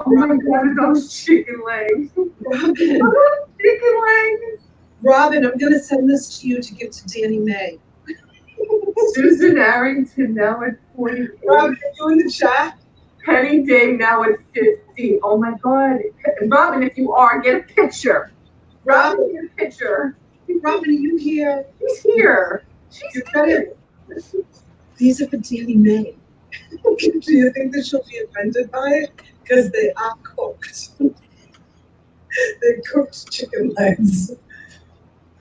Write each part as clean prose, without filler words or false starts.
Oh my God, those chicken legs. Robin, Chicken legs. Robin, I'm going to send this to you to give to Danny May. Susan Arrington now at 40. Robin, are you in the chat? Penny Day now at 50. Oh my God. Robin, if you are, get a picture. Robin, get a picture. Robin, are you here? She's here. She's here. These are for Danny May. Do you think that she'll be offended by it? Because they are cooked. They're cooked chicken legs.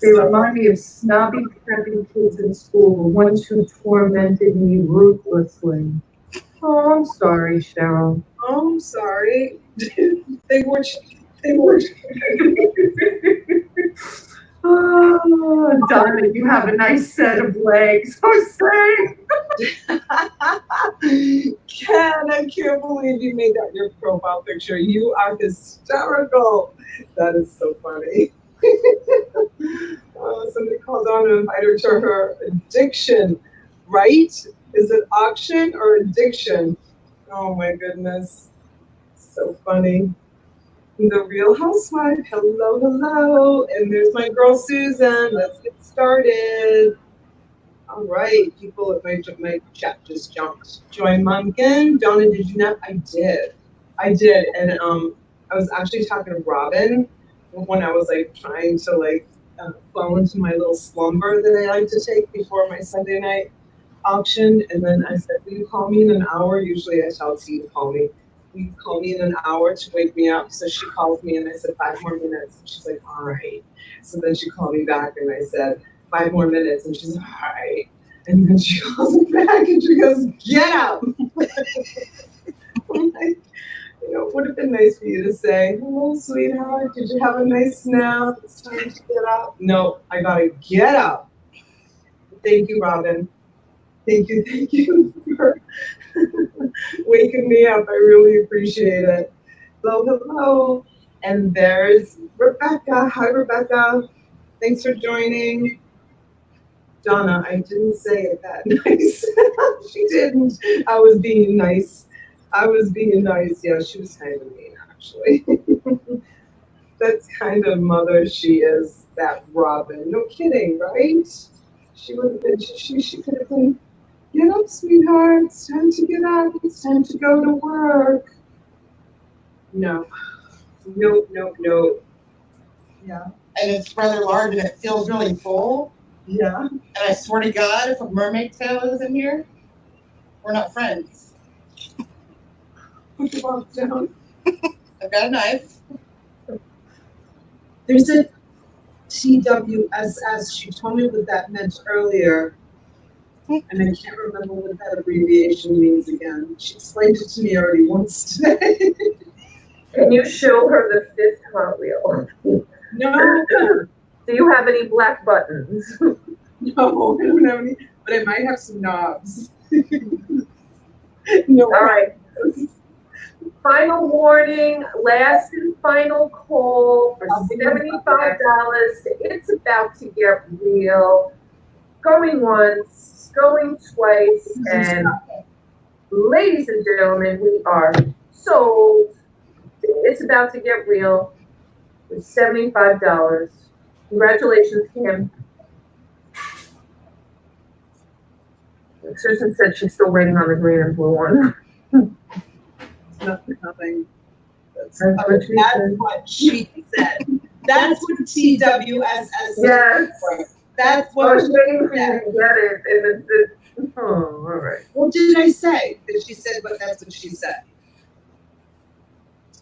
They remind me of snobby, preppy kids in school, the ones who tormented me ruthlessly. Oh, I'm sorry, Cheryl. Oh, I'm sorry. They were chicken. Oh, Donna, you have a nice set of legs. Jose. Ken, I can't believe you made that your profile picture. You are hysterical. That is so funny. Somebody called on and invited her to her addiction, right? Is it auction or addiction? Oh my goodness. So funny. The Real Housewife, hello, hello. And there's my girl Susan. Let's get started. All right, people at my chat just jumped. Joy Mumpkin, Donna, did you not? I did, and I was actually talking to Robin when I was like trying to like fall into my little slumber that I like to take before my Sunday night auction, and then I said, "Will you call me in an hour?" Usually I tell T to call me. Will you call me in an hour to wake me up? So she called me, and I said 5 more minutes, and she's like, "All right." So then she called me back, and I said 5 more minutes, and she's like, "All right." And then she calls me back and she goes, "Get up." I'm like, it would have been nice for you to say, "Hello, sweetheart. Did you have a nice nap? It's time to get up." No, I gotta get up. Thank you, Robin. Thank you for waking me up. I really appreciate it. Hello, hello. And there's Rebecca. Hi, Rebecca. Thanks for joining. Donna, I didn't say it that nice. She didn't. I was being nice. Yeah, she was kind of mean, actually. That's kind of mother she is, that Robin. No kidding, right? She would have been, she could have been, "Get up, sweetheart. It's time to get up. It's time to go to work." No. Yeah. And it's rather large and it feels really full. Yeah. And I swear to God, if a mermaid tail is in here, we're not friends. Put the box down. I've got a knife. There's a TWSS. She told me what that meant earlier, and I can't remember what that abbreviation means again. She explained it to me already once today. Can you show her the 5th Hot Wheel? No. Do you have any black buttons? No, I don't have any, but I might have some knobs. No. All right. Final warning, last and final call for $75. It's about to get real. Going once, going twice, and ladies and gentlemen, we are sold. It's about to get real with $75. Congratulations, Kim. Susan said she's still waiting on the green and blue one. Nothing. That's what she said. what she said. That's what TWSS said. Yes. That's I what was waiting for said. you to get it, and oh, all right. What did I say? That she said, but that's what she said.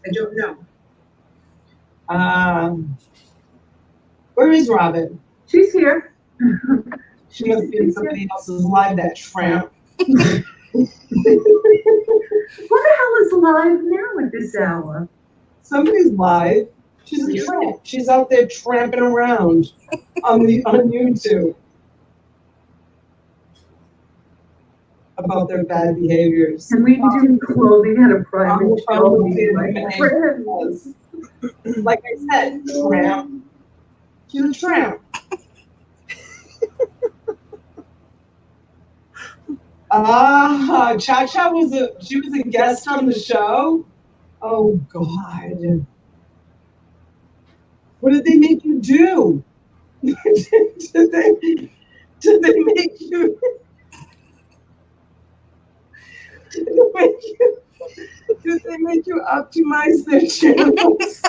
I don't know. Where is Robin? She's here. She must be in somebody else's live, that tramp. What the hell is live now at this hour? Somebody's live. She's a tramp. She's out there tramping around on YouTube about their bad behaviors. And we be doing clothing at a private show meeting, like friends. Like I said, tramp. She's a tramp. Cha-Cha was a guest on the show. Oh God. What did they make you do? did they make you did they make you optimize their channels?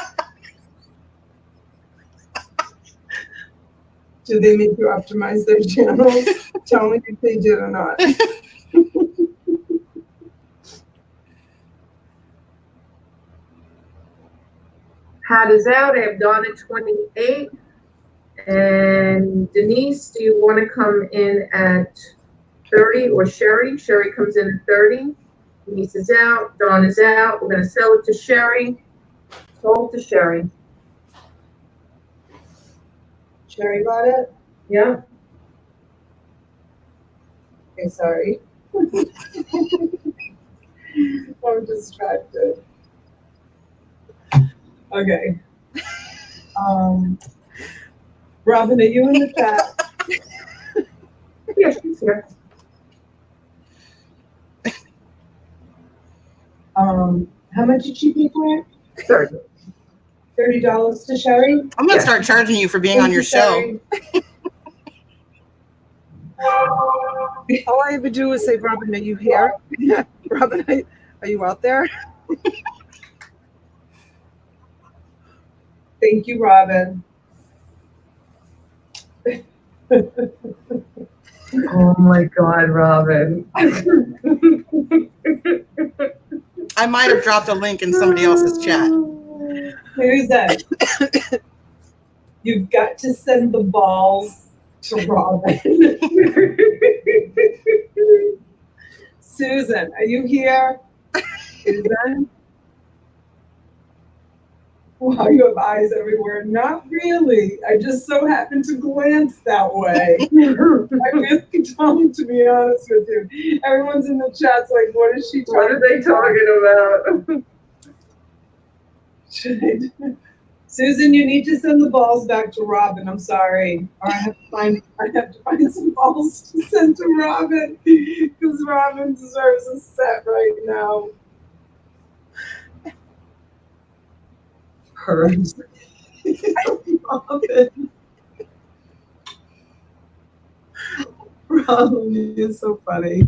Did they make you optimize their channels? Tell me if they did or not. Hat is out. I have Dawn at 28. And Denise, do you want to come in at 30 or Sherry? Sherry comes in at 30. Denise is out. Dawn is out. We're going to sell it to Sherry. Sold to Sherry. Sherry bought it? Yeah. Okay, sorry. I'm distracted. Okay. Robin, are you in the chat? Yeah, she's here. How much did she pay for it? 30. $30 to Sherry? I'm gonna start charging you for being on your show. All I ever do is say, Robin, are you here? Robin, are you out there? Thank you, Robin. Oh my God, Robin. I might have dropped a link in somebody else's chat. Who's that? You've got to send the balls to Robin. Susan, are you here? Susan? Wow, you have eyes everywhere. Not really. I just so happened to glance that way. I really don't, to be honest with you. Everyone's in the chat's like, what is she talking What are they talking about? Susan, you need to send the balls back to Robin. I'm sorry. Or I have to find some balls to send to Robin because Robin deserves a set right now. Hers. Robin is so funny.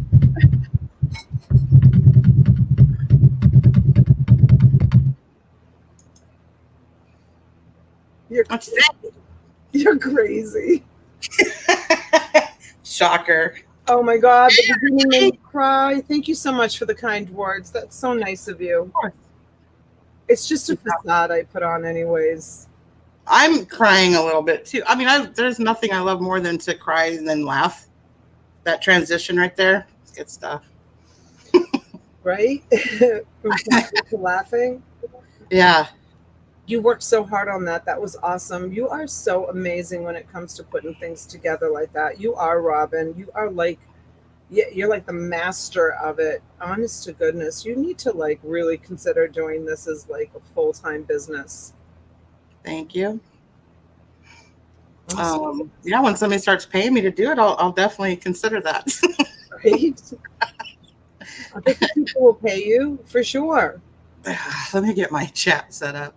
You're crazy. Shocker. Oh my God, the beginning made me cry. Thank you so much for the kind words. That's so nice of you. It's just a facade I put on anyways. I'm crying a little bit too. I mean, there's nothing I love more than to cry and then laugh. That transition right there, it's good stuff. Right? From laughing to laughing. Yeah. You worked so hard on that. That was awesome. You are so amazing when it comes to putting things together like that. You are, Robin. You are like, you're like the master of it. Honest to goodness, you need to like really consider doing this as like a full-time business. Thank you. Awesome. Yeah, when somebody starts paying me to do it, I'll definitely consider that. Right? I think people will pay you for sure. Let me get my chat set up.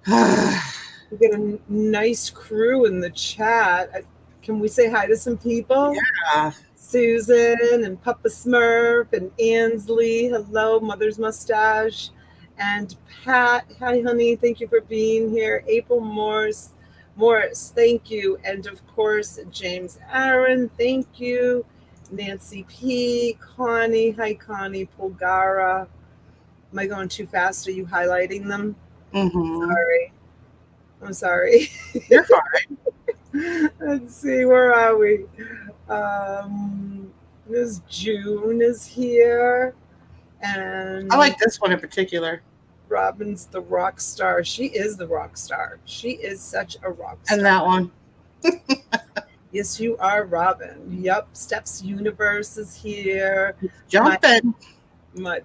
You get a nice crew in the chat. Can we say hi to some people? Yeah. Susan and Papa Smurf and Ansley. Hello, Mother's Mustache. And Pat, hi, honey. Thank you for being here. April Morris, thank you. And of course, James Aaron, thank you. Nancy P. Connie, hi, Connie. Pulgara. Am I going too fast? Are you highlighting them? Mm-hmm. Sorry. I'm sorry. You're fine. Let's see, where are we? Miss June is here, and I like this one in particular. Robin's the rock star. She is the rock star. She is such a rock star. And that one. Yes, you are, Robin. Yep. Steps Universe is here. Jumping. My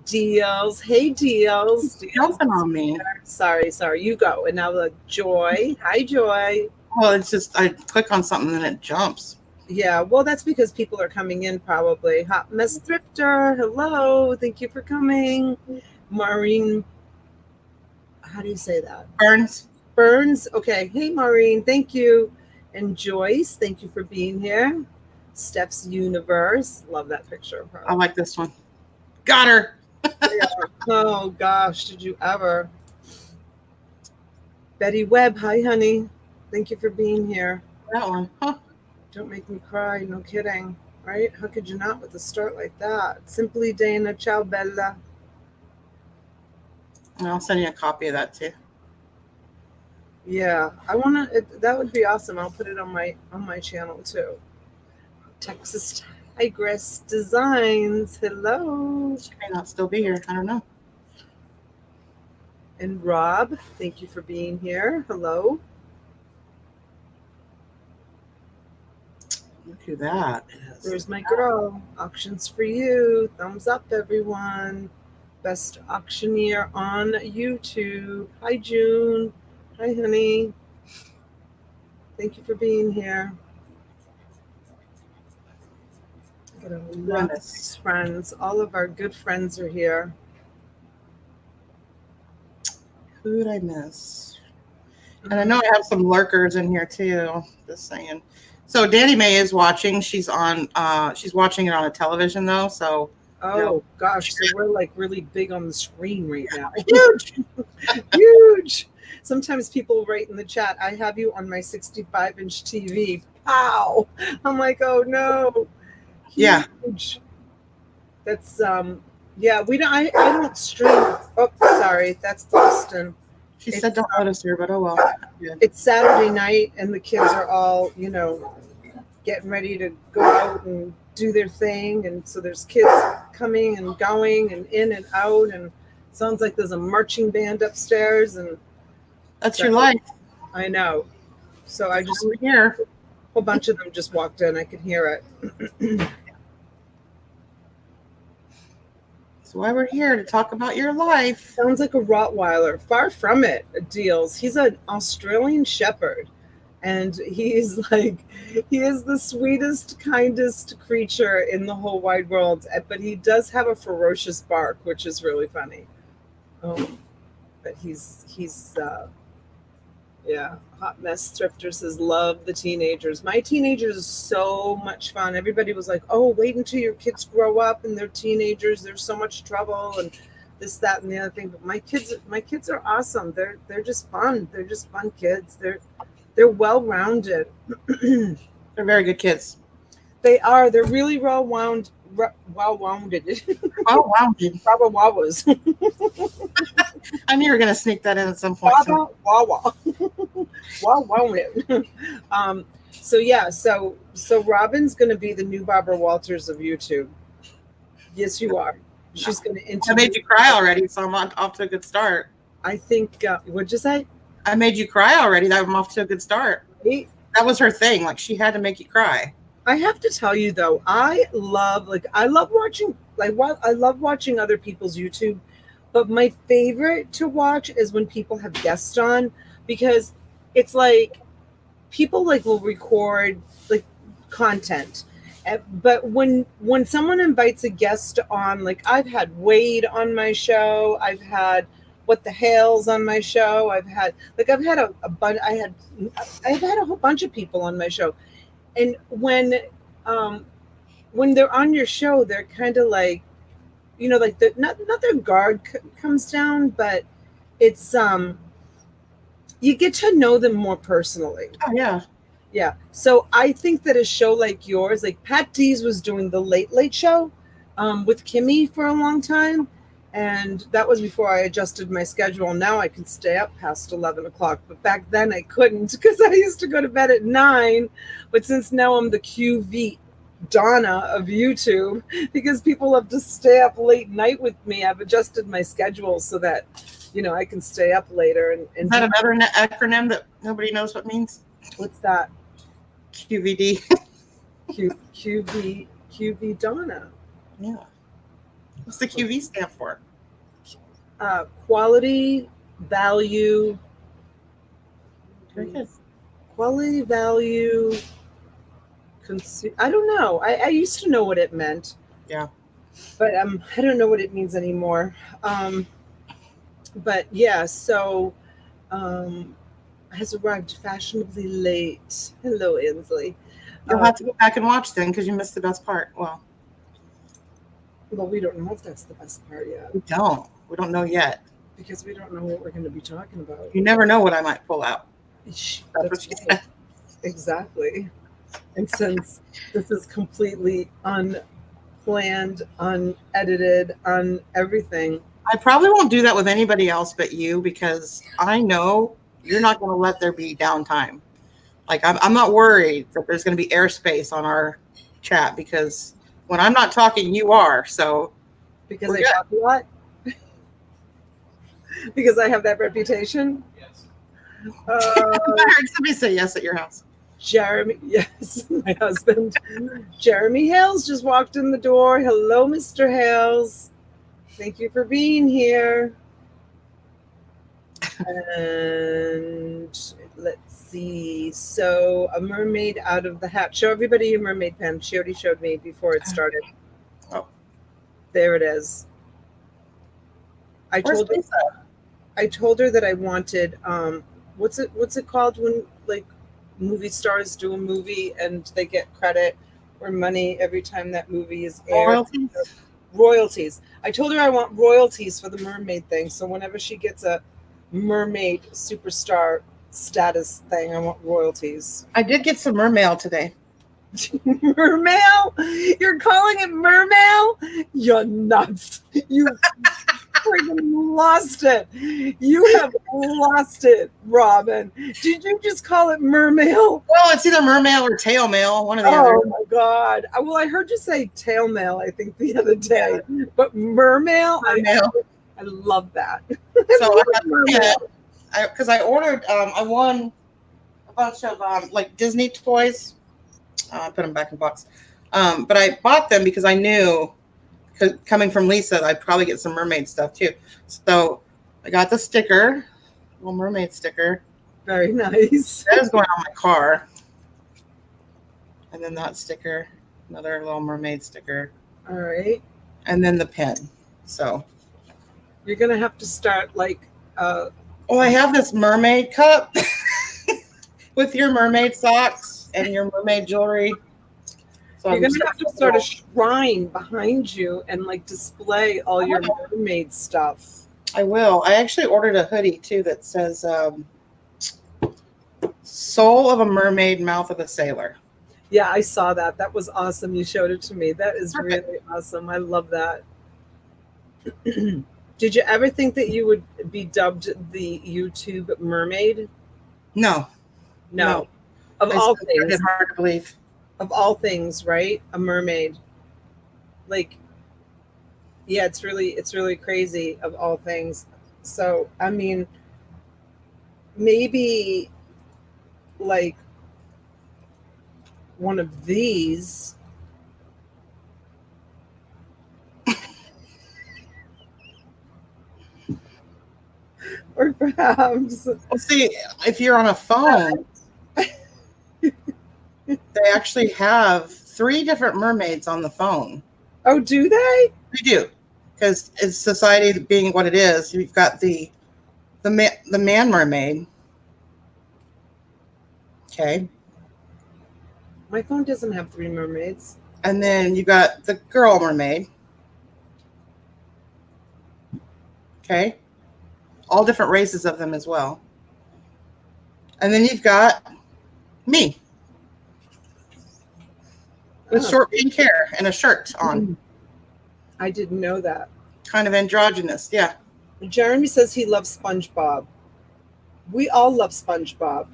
Deals. Hey, Deals. Jumping on me. Sorry. You go. And now the Joy. Hi, Joy. Well, it's just I click on something and it jumps. Yeah, well, that's because people are coming in probably. Hot Mess Thrifter, hello. Thank you for coming. Maureen, how do you say that? Burns. Okay. Hey, Maureen, thank you. And Joyce, thank you for being here. Steps Universe. Love that picture of her. I like this one. Got her. Yeah. Oh, gosh, did you ever? Betty Webb, hi, honey. Thank you for being here. That one. Huh. Don't make me cry. No kidding. Right? How could you not with a start like that? Simply Dana. Ciao, Bella. And I'll send you a copy of that too. Yeah, I want to. That would be awesome. I'll put it on my channel too. Texas Tigress Designs. Hello. She may not still be here. I don't know. And Rob, thank you for being here. Hello. Look who that is. There's my girl. Auctions for you. Thumbs up, everyone. Best auctioneer on YouTube. Hi, June. Hi, honey. Thank you for being here. Got a lot of nice friends. All of our good friends are here. Who did I miss? And I know I have some lurkers in here too. Just saying. So Danny Mae is watching. She's watching it on a television though. So gosh, so we're like really big on the screen right now. Huge. Huge. Sometimes people write in the chat, I have you on my 65-inch TV. Pow. I'm like, oh no. Huge. Yeah. That's we don't I don't stream. Oh, sorry, that's Boston. She said don't notice her, but oh well. Yeah. It's Saturday night and the kids are all, getting ready to go out and do their thing, and so there's kids coming and going and in and out, and it sounds like there's a marching band upstairs, and that's your life. I know. So I just here. A whole bunch of them just walked in. I could hear it. That's why we're here, to talk about your life. Sounds like a Rottweiler. Far from it, Deals. He's an Australian Shepherd. And he is the sweetest, kindest creature in the whole wide world. But he does have a ferocious bark, which is really funny. But he's Hot Mess Thrifter says, love the teenagers. My teenagers is so much fun. Everybody was like, oh, wait until your kids grow up and they're teenagers. There's so much trouble and this, that, and the other thing. But my kids are awesome. They're just fun. They're just fun kids. They're well-rounded. They're very good kids. They are. They're really well-rounded. Well-rounded. Wawas. I knew you were going to sneak that in at some point. Wawa. Well-rounded. So Robin's going to be the new Barbara Walters of YouTube. Yes, you are. She's going to interview. I made you cry already, so I'm off to a good start. I think, what'd you say? I made you cry already. That I'm off to a good start. Right? That was her thing. Like, she had to make you cry. I have to tell you though, I love watching other people's YouTube, but my favorite to watch is when people have guests on, because it's like people will record content. But when someone invites a guest on, I've had Wade on my show, I've had What the Hales on my show, I've had a whole bunch of people on my show. And when they're on your show, they're kind of like, like not their guard comes down, but it's you get to know them more personally. Oh yeah. Yeah. So I think that a show like yours, like Pat Dees was doing the Late Late Show with Kimmy for a long time. And that was before I adjusted my schedule. Now I can stay up past 11 o'clock. But back then I couldn't because I used to go to bed at 9. But since now I'm the QV Donna of YouTube, because people love to stay up late night with me, I've adjusted my schedule so that, I can stay up later. And Is that another acronym that nobody knows what means? what's that? QVD. QV Donna. Yeah. What's the QV stand for? Quality, value. Very good. Quality, value, I don't know. I used to know what it meant. Yeah. But I don't know what it means anymore. But yeah, so has arrived fashionably late. Hello, Inslee. You'll have to go back and watch then because you missed the best part. Well, we don't know if that's the best part yet. we don't. We don't know yet. Because we don't know what we're going to be talking about. You never know what I might pull out. That's what she said. Exactly. And since this is completely unplanned, unedited, everything. I probably won't do that with anybody else but you because I know you're not going to let there be downtime. Like I'm not worried that there's going to be airspace on our chat because when I'm not talking, you are. So because I talk a lot. Because I have that reputation. Yes. I heard somebody say yes at your house. Jeremy, yes, my husband. Jeremy Hales just walked in the door. Hello, Mr. Hales. Thank you for being here. And let's see. So, a mermaid out of the hat. Show everybody your mermaid pen. She already showed me before it started. Oh, there it is. I told her that I wanted. What's it called when like movie stars do a movie and they get credit or money every time that movie is aired? Royalties. I told her I want royalties for the mermaid thing. So whenever she gets a mermaid superstar status thing, I want royalties. I did get some mermail today. Mermail? You're calling it mermail? You're nuts. You freaking lost it. You have lost it, Robin. Did you just call it mermail? Well, it's either mermail or tail mail, one of the other. Oh my God. Well, I heard you say tail mail, I think, the other day. But mermail? I love that. So because I ordered, I won a bunch of like Disney toys. I put them back in the box. But I bought them because I knew, coming from Lisa, I'd probably get some mermaid stuff too. So I got the sticker, little mermaid sticker. Very nice. That is going on my car. And then that sticker, another little mermaid sticker. All right. And then the pen. So you're going to have to start like... Oh, I have this mermaid cup with your mermaid socks and your mermaid jewelry. So you're going to have to start a shrine behind you and like display all your mermaid stuff. I will. I actually ordered a hoodie too that says Soul of a Mermaid, Mouth of a Sailor. Yeah, I saw that. That was awesome. You showed it to me. That is really awesome. I love that. Did you ever think that you would be dubbed the YouTube mermaid? No. Of all things. It's hard to believe. Of all things, right? A mermaid. Like, yeah, it's really crazy of all things. So, I mean, maybe like one of these. Or perhaps. Well, see, if you're on a phone, they actually have 3 different mermaids on the phone. Oh, do they? They do, because it's society being what it is. You've got the man mermaid. Okay. My phone doesn't have 3 mermaids. And then you got the girl mermaid. Okay. All different races of them as well. And then you've got me with short pink hair and a shirt on. I didn't know that. Kind of androgynous, yeah. Jeremy says he loves SpongeBob. We all love SpongeBob.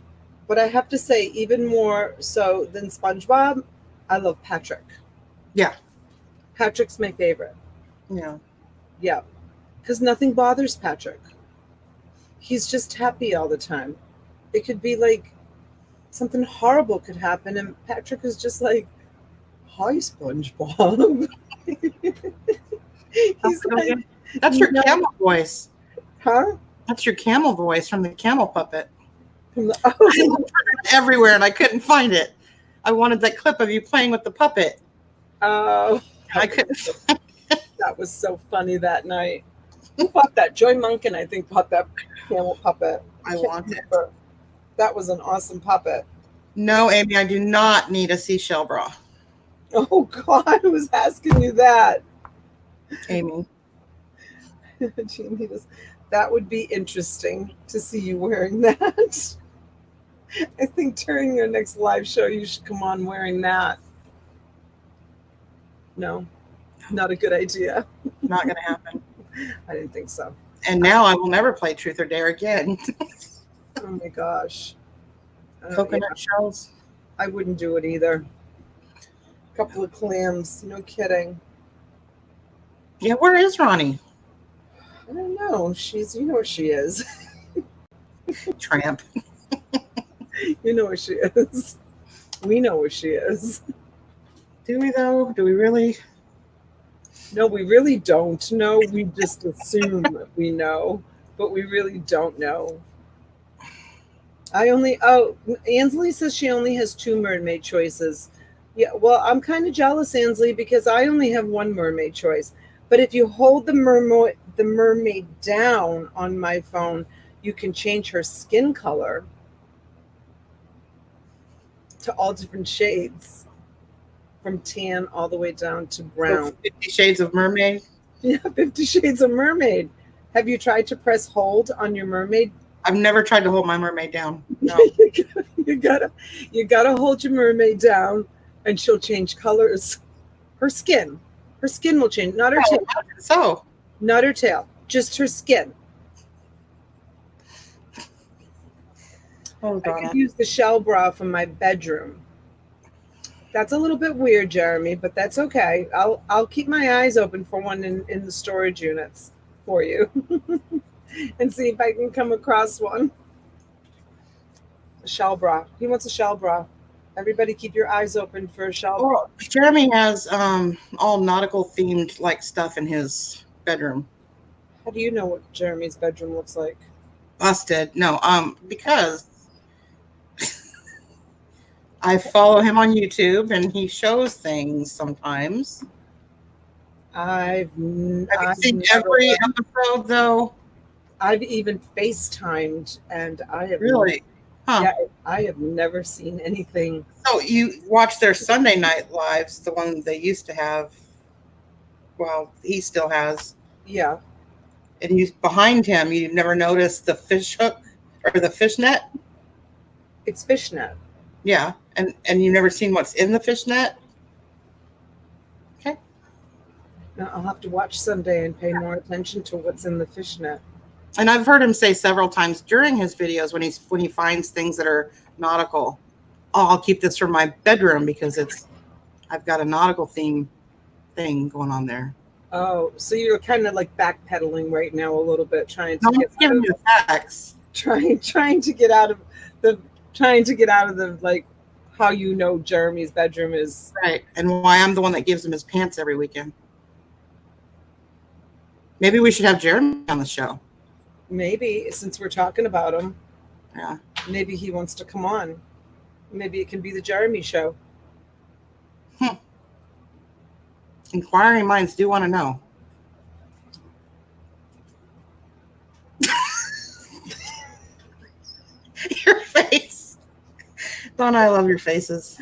But I have to say, even more so than SpongeBob, I love Patrick. Yeah. Patrick's my favorite. Yeah. Yeah. Because nothing bothers Patrick. He's just happy all the time. It could be like something horrible could happen, and Patrick is just like, "Hi, SpongeBob." He's like, that's your camel voice. Huh? That's your camel voice from the camel puppet. Oh. Everywhere, and I couldn't find it. I wanted that clip of you playing with the puppet. Oh. I couldn't. That was so funny that night. Who bought that? Joy Munkin, I think, bought that camel puppet. I want it. That was an awesome puppet. No, Amy, I do not need a seashell bra. Oh, God, who was asking you that? Amy. That would be interesting to see you wearing that. I think during your next live show, you should come on wearing that. No, not a good idea. Not going to happen. I didn't think so. And now I will never play Truth or Dare again. Oh my gosh. Coconut shells. I wouldn't do it either. A couple of clams, no kidding. Yeah, where is Ronnie? I don't know. You know where she is. Tramp. You know where she is. We know where she is. Do we though? Do we really? No, we really don't know. We just assume we know, but we really don't know. Ansley says she only has 2 mermaid choices. Yeah, well, I'm kind of jealous, Ansley, because I only have 1 mermaid choice. But if you hold the mermaid down on my phone, you can change her skin color to all different shades, from tan all the way down to brown. 50 Shades of Mermaid? Yeah, 50 Shades of Mermaid. Have you tried to press hold on your mermaid? I've never tried to hold my mermaid down. No. you gotta hold your mermaid down, and she'll change colors. Her skin will change, not her tail. So, not her tail, just her skin. Oh, I could use the shell bra from my bedroom. That's a little bit weird, Jeremy, but that's okay. I'll keep my eyes open for one in the storage units for you, and see if I can come across one. A shell bra. He wants a shell bra. Everybody, keep your eyes open for a shell bra. Well, Jeremy has all nautical themed like stuff in his bedroom. How do you know what Jeremy's bedroom looks like? Busted. No, because I follow him on YouTube and he shows things sometimes. I've seen every episode though. I've even FaceTimed, and I have really. Huh. Yeah, I have never seen anything. So you watch their Sunday night lives, the one they used to have. Well, he still has. Yeah. And you behind him, you've never noticed the fish hook or the fish net? It's fishnet. Yeah, and you've never seen what's in the fish net? Okay. Now I'll have to watch Sunday and pay more attention to what's in the fishnet. And I've heard him say several times during his videos when he finds things that are nautical, oh, I'll keep this for my bedroom because I've got a nautical theme thing going on there. Oh, so you're kind of like backpedaling right now a little bit, trying to get out of the like how you know Jeremy's bedroom is right, and why I'm the one that gives him his pants every weekend. Maybe we should have Jeremy on the show. Maybe, since we're talking about him. Yeah. Maybe he wants to come on. Maybe it can be the Jeremy show. Inquiring minds do want to know. Your face. Donna, I love your faces.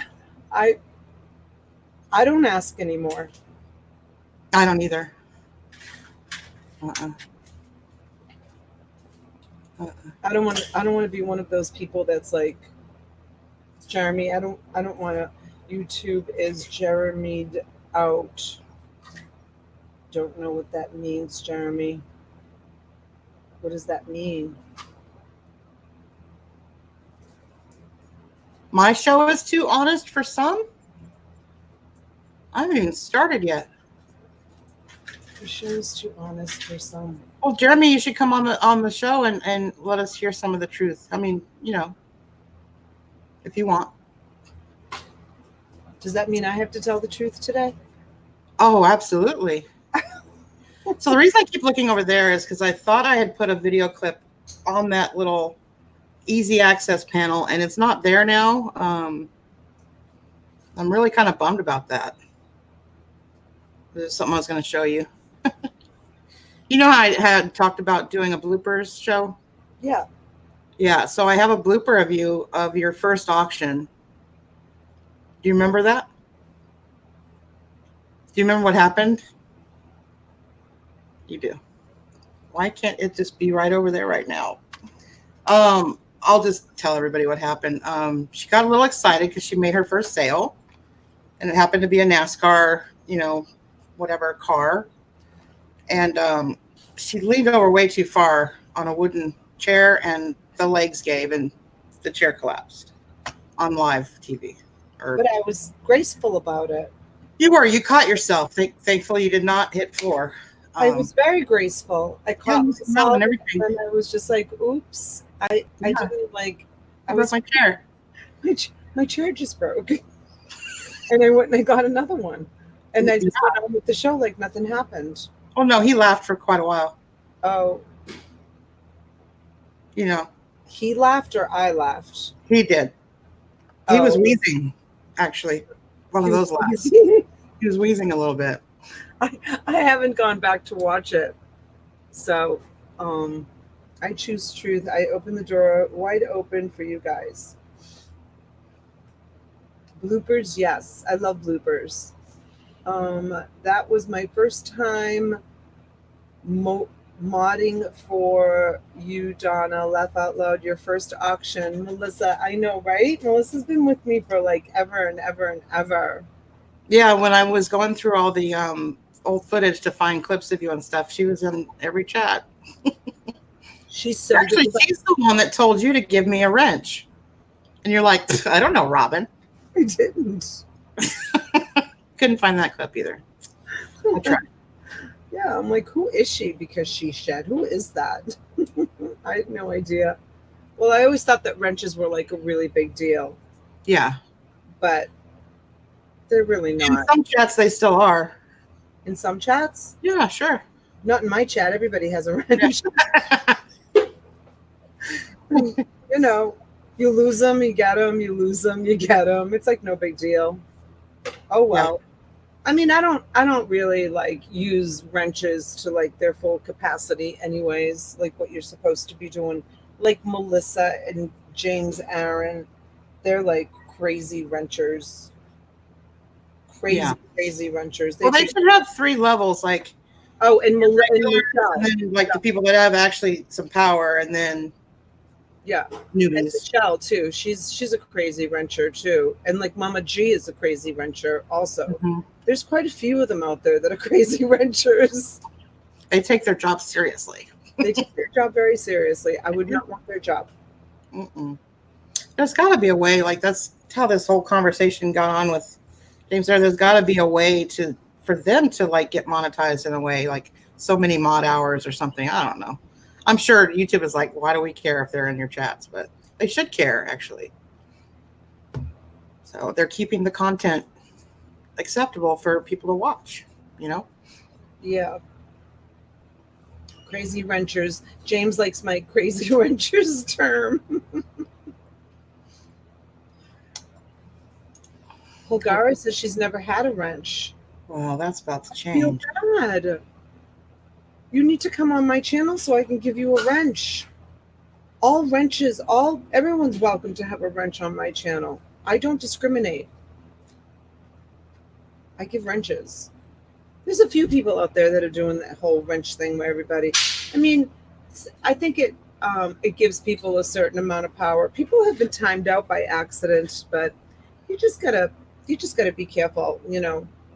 I don't ask anymore. I don't either. Uh-uh. I don't want to be one of those people that's like, Jeremy, I don't want to. YouTube is Jeremied out. Don't know what that means, Jeremy. What does that mean? My show is too honest for some. I haven't even started yet. The show is too honest for some. Well, Jeremy, you should come on the show and let us hear some of the truth. I mean, if you want. Does that mean I have to tell the truth today? Oh, absolutely. So the reason I keep looking over there is because I thought I had put a video clip on that little easy access panel, and it's not there now. I'm really kind of bummed about that. This is something I was going to show you. You know how I had talked about doing a bloopers show? Yeah. Yeah, so I have a blooper of you of your first auction. Do you remember that? Do you remember what happened? You do. Why can't it just be right over there right now? I'll just tell everybody what happened. She got a little excited because she made her first sale, and it happened to be a NASCAR, whatever car. And she leaned over way too far on a wooden chair, and the legs gave, and the chair collapsed on live TV. But I was graceful about it. You were. You caught yourself. Thankfully, you did not hit floor. I was very graceful. I caught myself, and everything. And I was just like, "Oops!" I didn't like. I broke my chair. My chair just broke, and I went and I got another one, and I just went on with the show like nothing happened. Oh no, he laughed for quite a while. Oh, he laughed or I laughed? He did. He was wheezing, actually. One of those laughs. He was wheezing a little bit. I haven't gone back to watch it. So I choose truth. I open the door wide open for you guys. Bloopers, yes. I love bloopers. That was my first time modding for you, Donna. Laugh out loud. Your first auction. Melissa, I know, right? Melissa's been with me for like ever and ever and ever. Yeah, when I was going through all the old footage to find clips of you and stuff, she was in every chat. She's so actually good. She's the one that told you to give me a wrench, and you're like, I don't know, Robin. I didn't. Couldn't find that clip either. I tried. Yeah, I'm like, who is she? Because she shed. Who is that? I had no idea. Well, I always thought that wrenches were like a really big deal. Yeah, but they're really not. In some chats, they still are. In some chats? Yeah, sure. Not in my chat. Everybody has a wrench. You lose them, you get them. You lose them, you get them. It's like no big deal. Oh well. Yeah. I mean, I don't really like use wrenches to like their full capacity, anyways. Like what you're supposed to be doing. Like Melissa and James Aaron, they're like crazy wrenchers. Crazy wrenchers. They should have 3 levels, like and then like the people that have actually some power, and then newbies. And Michelle too. She's a crazy wrencher too, and like Mama G is a crazy wrencher also. Mm-hmm. There's quite a few of them out there that are crazy wrenchers. They take their job seriously. They take their job very seriously. I would not want their job. Mm-mm. There's got to be a way. Like that's how this whole conversation got on with James. There's got to be a way for them to like get monetized in a way, like so many mod hours or something. I don't know. I'm sure YouTube is like, why do we care if they're in your chats? But they should care, actually. So they're keeping the content acceptable for people to watch, Yeah. Crazy wrenchers. James likes my crazy wrenchers term. Bulgara says she's never had a wrench. Well, that's about to change. I feel bad. You need to come on my channel so I can give you a wrench. All wrenches, everyone's welcome to have a wrench on my channel. I don't discriminate. I give wrenches. There's a few people out there that are doing that whole wrench thing where everybody, I mean, I think it gives people a certain amount of power. People have been timed out by accident, but you just gotta you just gotta be careful,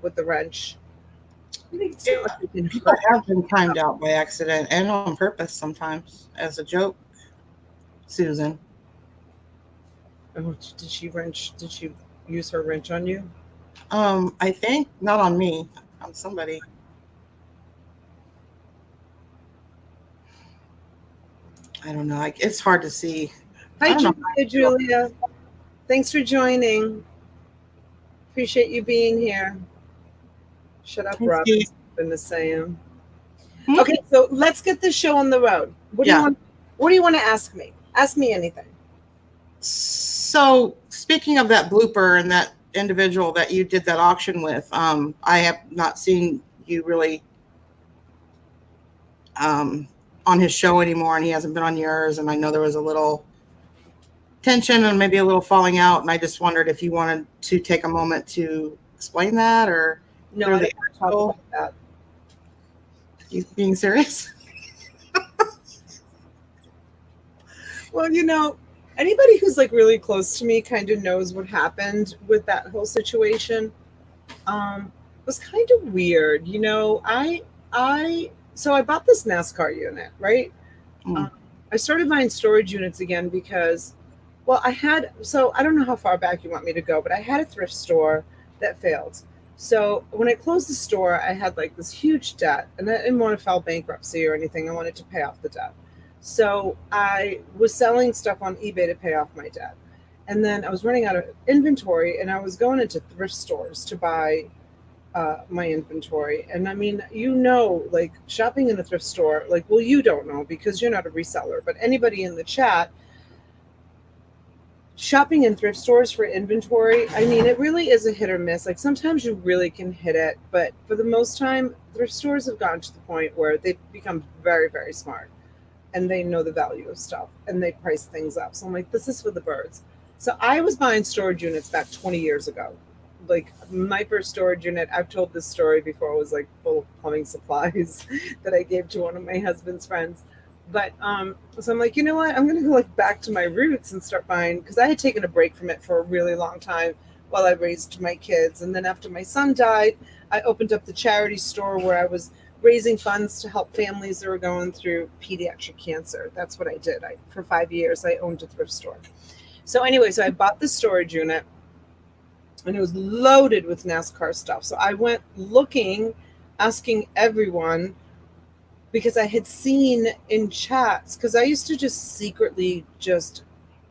with the wrench. I mean, it's not like you can People hurt. have been timed out by accident and on purpose sometimes as a joke. Susan. Oh, did she wrench? Did she use her wrench on you? I think not on me, on somebody. I don't know. It's hard to see. I Hi, don't know. Julia. Thanks for joining. Appreciate you being here. Shut up, Hey, Rob. Steve. Goodness saying. Hmm? Okay, so let's get this show on the road. What do you Yeah. want? What do you want to ask me? Ask me anything. So speaking of that blooper and that individual that you did that auction with, I have not seen you really on his show anymore, and he hasn't been on yours. And I know there was a little tension and maybe a little falling out, and I just wondered if you wanted to take a moment to explain that or No, clear I the don't want to talk article. about that. You being serious? Well, anybody who's like really close to me kind of knows what happened with that whole situation. It was kind of weird. So I bought this NASCAR unit, right? Mm. I started buying storage units again because, well, I don't know how far back you want me to go, but I had a thrift store that failed. So when I closed the store, I had like this huge debt, and I didn't want to file bankruptcy or anything. I wanted to pay off the debt. So I was selling stuff on eBay to pay off my debt. And then I was running out of inventory, and I was going into thrift stores to buy my inventory. And I mean, like shopping in a thrift store, like, well, you don't know because you're not a reseller, but anybody in the chat, shopping in thrift stores for inventory, I mean, it really is a hit or miss. Like sometimes you really can hit it, but for the most time, thrift stores have gotten to the point where they've become very, very smart and they know the value of stuff and they price things up. So I'm like, this is for the birds. So I was buying storage units back 20 years ago. Like my first storage unit, I've told this story before, was like full of plumbing supplies that I gave to one of my husband's friends. But so I'm like, you know what? I'm gonna go like back to my roots and start buying, because I had taken a break from it for a really long time while I raised my kids. And then after my son died, I opened up the charity store where I was raising funds to help families that were going through pediatric cancer. That's what I did. For 5 years, I owned a thrift store. So anyway, so I bought the storage unit, and it was loaded with NASCAR stuff. So I went looking, asking everyone, because I had seen in chats, because I used to just secretly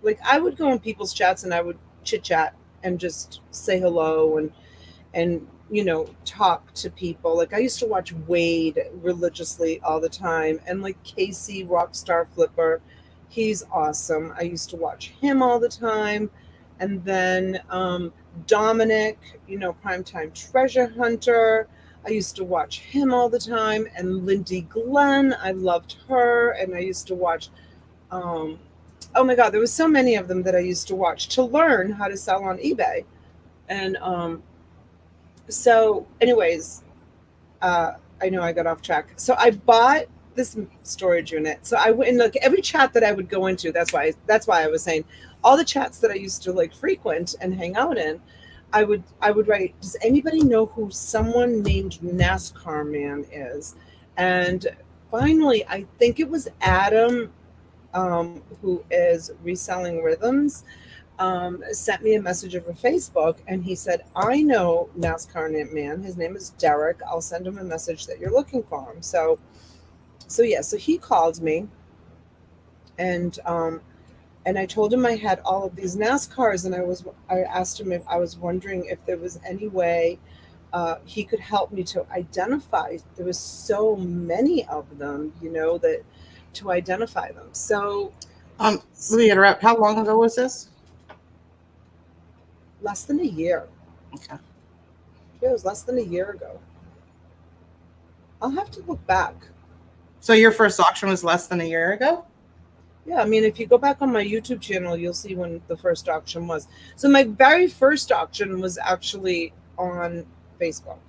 like I would go in people's chats and I would chit chat and just say hello and talk to people. Like I used to watch Wade religiously all the time, and like Casey Rockstar Flipper, he's awesome. I used to watch him all the time. And then Dominic, Primetime Treasure Hunter, I used to watch him all the time. And Lindy Glenn, I loved her. And I used to watch oh my god, there was so many of them that I used to watch to learn how to sell on eBay. And so anyways, I know I got off track. So I bought this storage unit. So I went, and like every chat that I would go into, that's why I was saying all the chats that I used to like frequent and hang out in, I would write, does anybody know who someone named NASCAR Man is? And finally, I think it was Adam, who is Reselling Rhythms, sent me a message over Facebook, and he said, I know NASCAR Man. His name is Derek. I'll send him a message that you're looking for him. So he called me, and I told him I had all of these NASCARs, and I asked him if I was wondering if there was any way he could help me to identify. There was so many of them, that to identify them. So Let me interrupt. How long ago was this? less than a year. Okay. Yeah, it was less than a year ago. I'll have to look back. So your first auction was less than a year ago? Yeah, I mean, if you go back on my YouTube channel, you'll see when the first auction was. So my very first auction was actually on Facebook,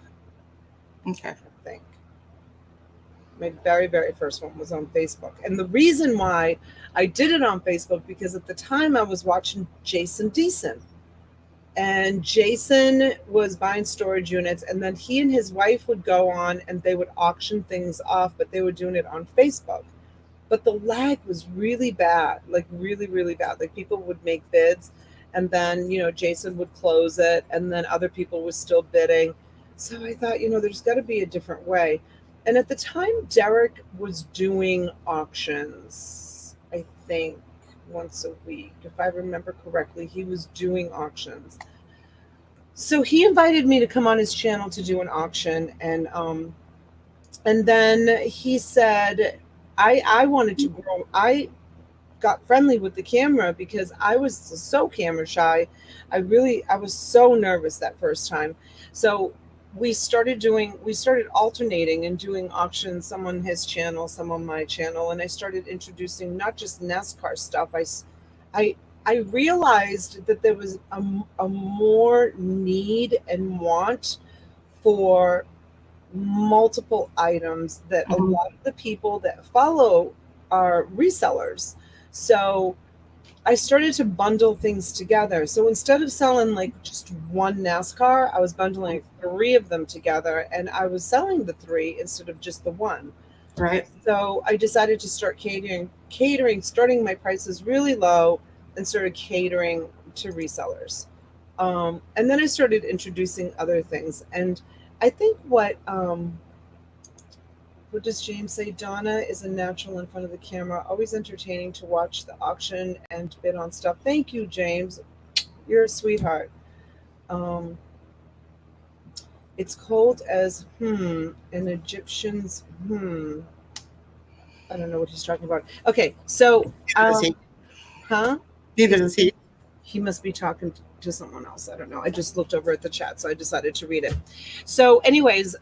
Okay. I think. My very, very first one was on Facebook. And the reason why I did it on Facebook, because at the time I was watching Jason Deason. And Jason was buying storage units, and then he and his wife would go on and they would auction things off, but they were doing it on Facebook. But the lag was really bad, like really, really bad. Like people would make bids, and then, Jason would close it, and then other people were still bidding. So I thought, there's got to be a different way. And at the time, Derek was doing auctions, I think once a week. If I remember correctly, he was doing auctions. So he invited me to come on his channel to do an auction, and then he said I wanted to grow. I got friendly with the camera because I was so camera shy. I was so nervous that first time. So we started alternating and doing auctions, some on his channel, some on my channel, and I started introducing not just NASCAR stuff. I realized that there was a more need and want for multiple items, that a Mhm. lot of the people that follow are resellers. So I started to bundle things together. So instead of selling like just one NASCAR, I was bundling three of them together, and I was selling the three instead of just the one. Right. So I decided to start catering, starting my prices really low and started catering to resellers. And then I started introducing other things. And I think what does James say? Donna is a natural in front of the camera, always entertaining to watch the auction and bid on stuff. Thank you, James. You're a sweetheart. Um, it's cold as an Egyptian's I don't know what he's talking about. Okay, so Neither does he. huh? Neither does he. He must be talking to someone else. I don't know. I just looked over at the chat, so I decided to read it. So, anyways,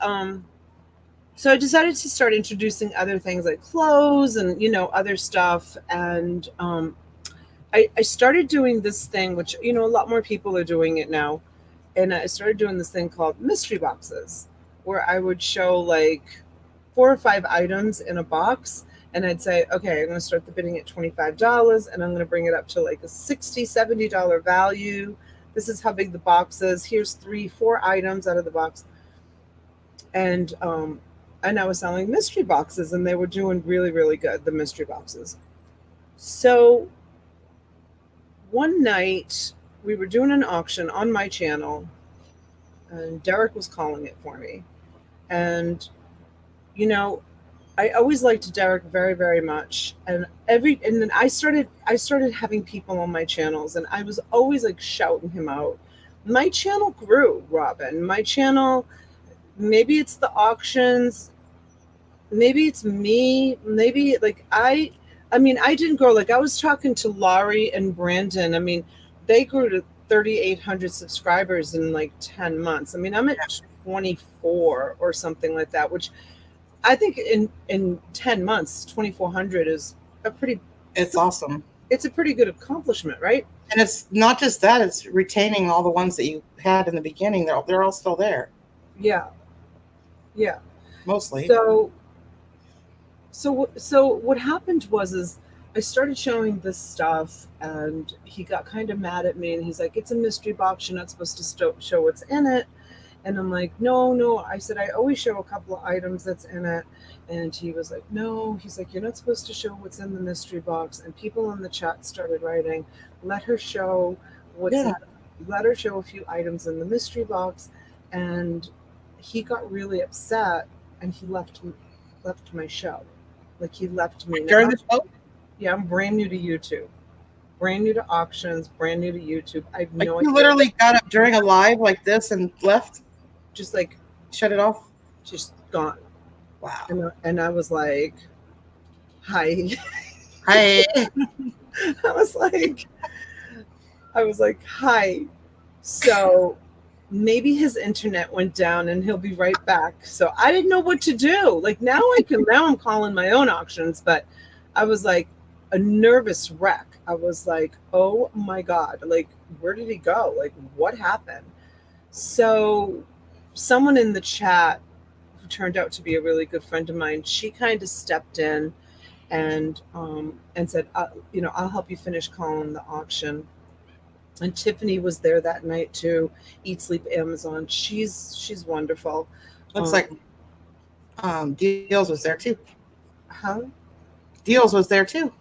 so I decided to start introducing other things like clothes and other stuff, and I started doing this thing, which a lot more people are doing it now, and I started doing this thing called mystery boxes, where I would show like 4 or 5 items in a box, and I'd say, okay, I'm going to start the bidding at $25, and I'm going to bring it up to like a $60, $70 value. This is how big the box is. Here's 3, 4 items out of the box. And I was selling mystery boxes, and they were doing really, really good, the mystery boxes. So one night we were doing an auction on my channel, and Derek was calling it for me. And I always liked Derek very, very much. And then I started having people on my channels, and I was always like shouting him out. My channel grew, Robin. My channel, maybe it's the auctions, maybe it's me, maybe like I didn't grow. Like I was talking to Laurie and Brandon. I mean, they grew to 3,800 subscribers in like 10 months. I mean, I'm at 24 or something like that, which I think in 10 months, 2,400 is It's awesome. It's a pretty good accomplishment, right? And it's not just that, it's retaining all the ones that you had in the beginning. They're all still there. Yeah. Yeah. Mostly. So what happened was I started showing this stuff, and he got kind of mad at me, and he's like, it's a mystery box. You're not supposed to show what's in it. And I'm like, no. I said, I always show a couple of items that's in it. And he was like, no. He's like, you're not supposed to show what's in the mystery box. And people in the chat started writing, let her show let her show a few items in the mystery box. And he got really upset, and he left my show. Like he left me. During the show? Yeah, I'm brand new to YouTube. Brand new to auctions, brand new to YouTube. I have no idea. You literally got up during a live like this and left? Just like shut it off? Just gone. Wow. And I was like, hi. Hi. I was like, hi. So maybe his internet went down and he'll be right back. So I didn't know what to do. Like now I'm calling my own auctions, but I was like a nervous wreck. I was like, oh my God, like, where did he go? Like, what happened? So someone in the chat who turned out to be a really good friend of mine, she kind of stepped in and said, I'll help you finish calling the auction. And Tiffany was there that night too. Eat Sleep Amazon. She's wonderful. Looks like Deals was there too. Huh? Deals was there too.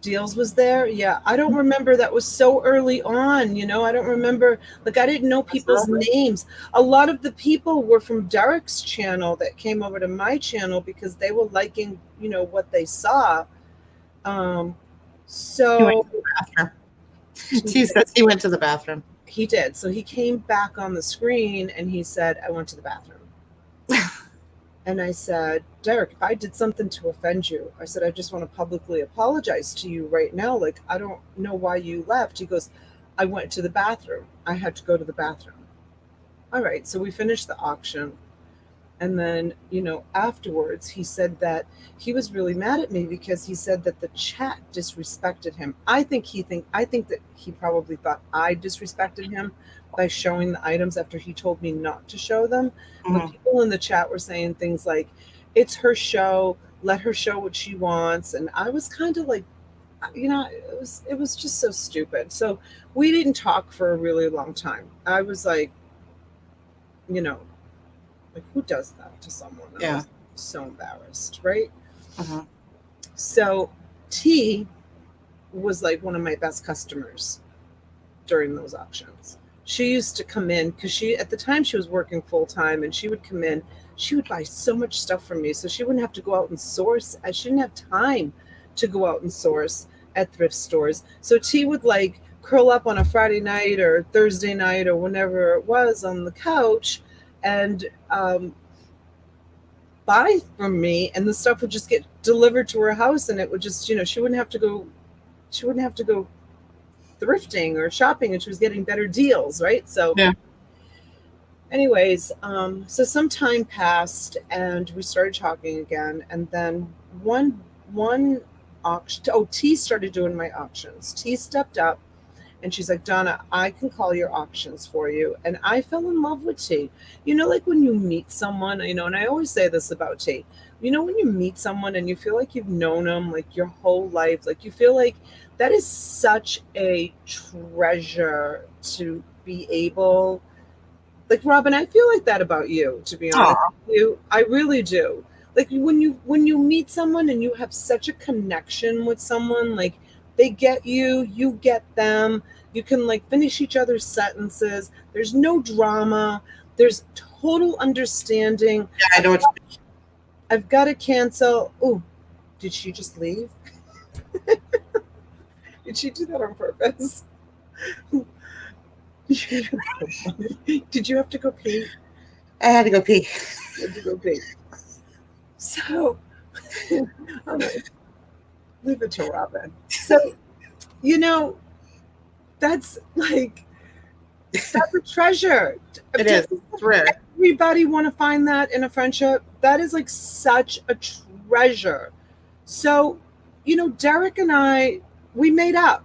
Deals was there. Yeah, I don't remember. That was so early on. I don't remember. Like, I didn't know people's names. A lot of the people were from Derek's channel that came over to my channel because they were liking, what they saw. So He says he went to the bathroom. He did. So he came back on the screen and he said, I went to the bathroom. And I said, Derek, if I did something to offend you, I said, I just want to publicly apologize to you right now. Like, I don't know why you left. He goes, I went to the bathroom. I had to go to the bathroom. All right. So we finished the auction. And then, afterwards, he said that he was really mad at me because he said that the chat disrespected him. I think that he probably thought I disrespected him by showing the items after he told me not to show them. Mm-hmm. But people in the chat were saying things like, it's her show, let her show what she wants. And I was kind of like, it was just so stupid. So we didn't talk for a really long time. I was like, like, who does that to someone? I was so embarrassed, right? Uh-huh. So T was like one of my best customers during those auctions. She used to come in because at the time she was working full time, and she would come in. She would buy so much stuff from me, so she wouldn't have to go out and source. I shouldn't have time to go out and source at thrift stores. So T would like curl up on a Friday night or Thursday night or whenever it was on the couch and buy from me, and the stuff would just get delivered to her house, and it would just, she wouldn't have to go thrifting or shopping, and she was getting better deals, right? So anyways, so some time passed and we started talking again, and then one auction, T started doing my auctions. T stepped up and she's like, Donna, I can call your auctions for you. And I fell in love with T. Like when you meet someone, and I always say this about T, when you meet someone and you feel like you've known them like your whole life, like you feel like that is such a treasure to be able, like, Robin, I feel like that about you, to be honest with you. I really do. Like when you meet someone and you have such a connection with someone, like they get you, you get them, you can like finish each other's sentences. There's no drama. There's total understanding. Yeah, I know what you mean. I've got to cancel. Oh, did she just leave? Did she do that on purpose? Did you have to go pee? I had to go pee. You had to go pee. So, leave it to Robin. So, that's a treasure. It is. It's rare. Everybody want to find that in a friendship. That is like such a treasure. So, Derek and I, we made up,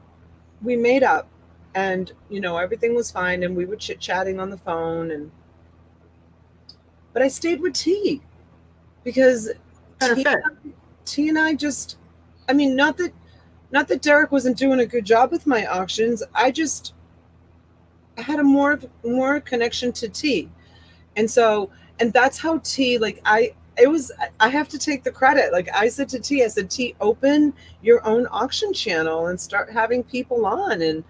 and, everything was fine, and we were chit-chatting on the phone, but I stayed with T because T and I just, not that Derek wasn't doing a good job with my auctions. I just had a more connection to T. And that's how T, like, I have to take the credit. Like I said to T, T, open your own auction channel and start having people on, and,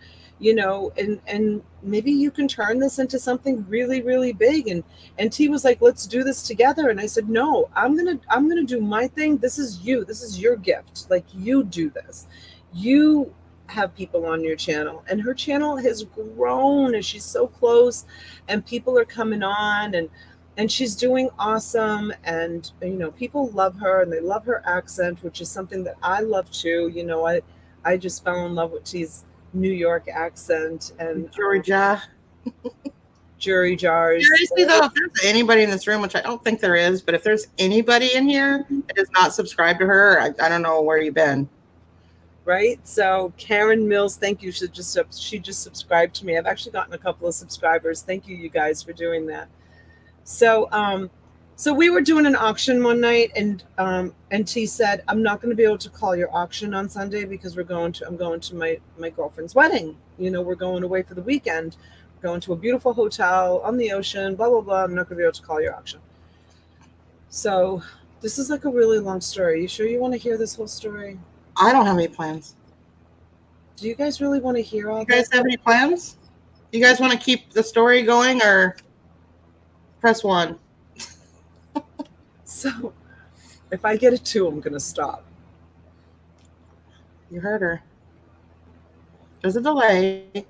and maybe you can turn this into something really, really big. And T was like, let's do this together. And I said, no, I'm going to do my thing. This is your gift. Like, you do this. You have people on your channel, and her channel has grown, and she's so close, and people are coming on, and she's doing awesome. And, people love her, and they love her accent, which is something that I love too. I just fell in love with T's New York accent and jury jars. Seriously though, if there's anybody in this room, which I don't think there is, but if there's anybody in here that is not subscribed to her, I don't know where you've been. Right? So Karen Mills, thank you. She just subscribed to me. I've actually gotten a couple of subscribers. Thank you, you guys, for doing that. So we were doing an auction one night, and T said, "I'm not going to be able to call your auction on Sunday because I'm going to my girlfriend's wedding. We're going away for the weekend, going to a beautiful hotel on the ocean. Blah blah blah. I'm not going to be able to call your auction." So this is like a really long story. You sure you want to hear this whole story? I don't have any plans. Do you guys really want to hear all You guys this? have any plans? You guys want to keep the story going or press 1? So if I get a 2, I'm going to stop. You heard her. There's a delay.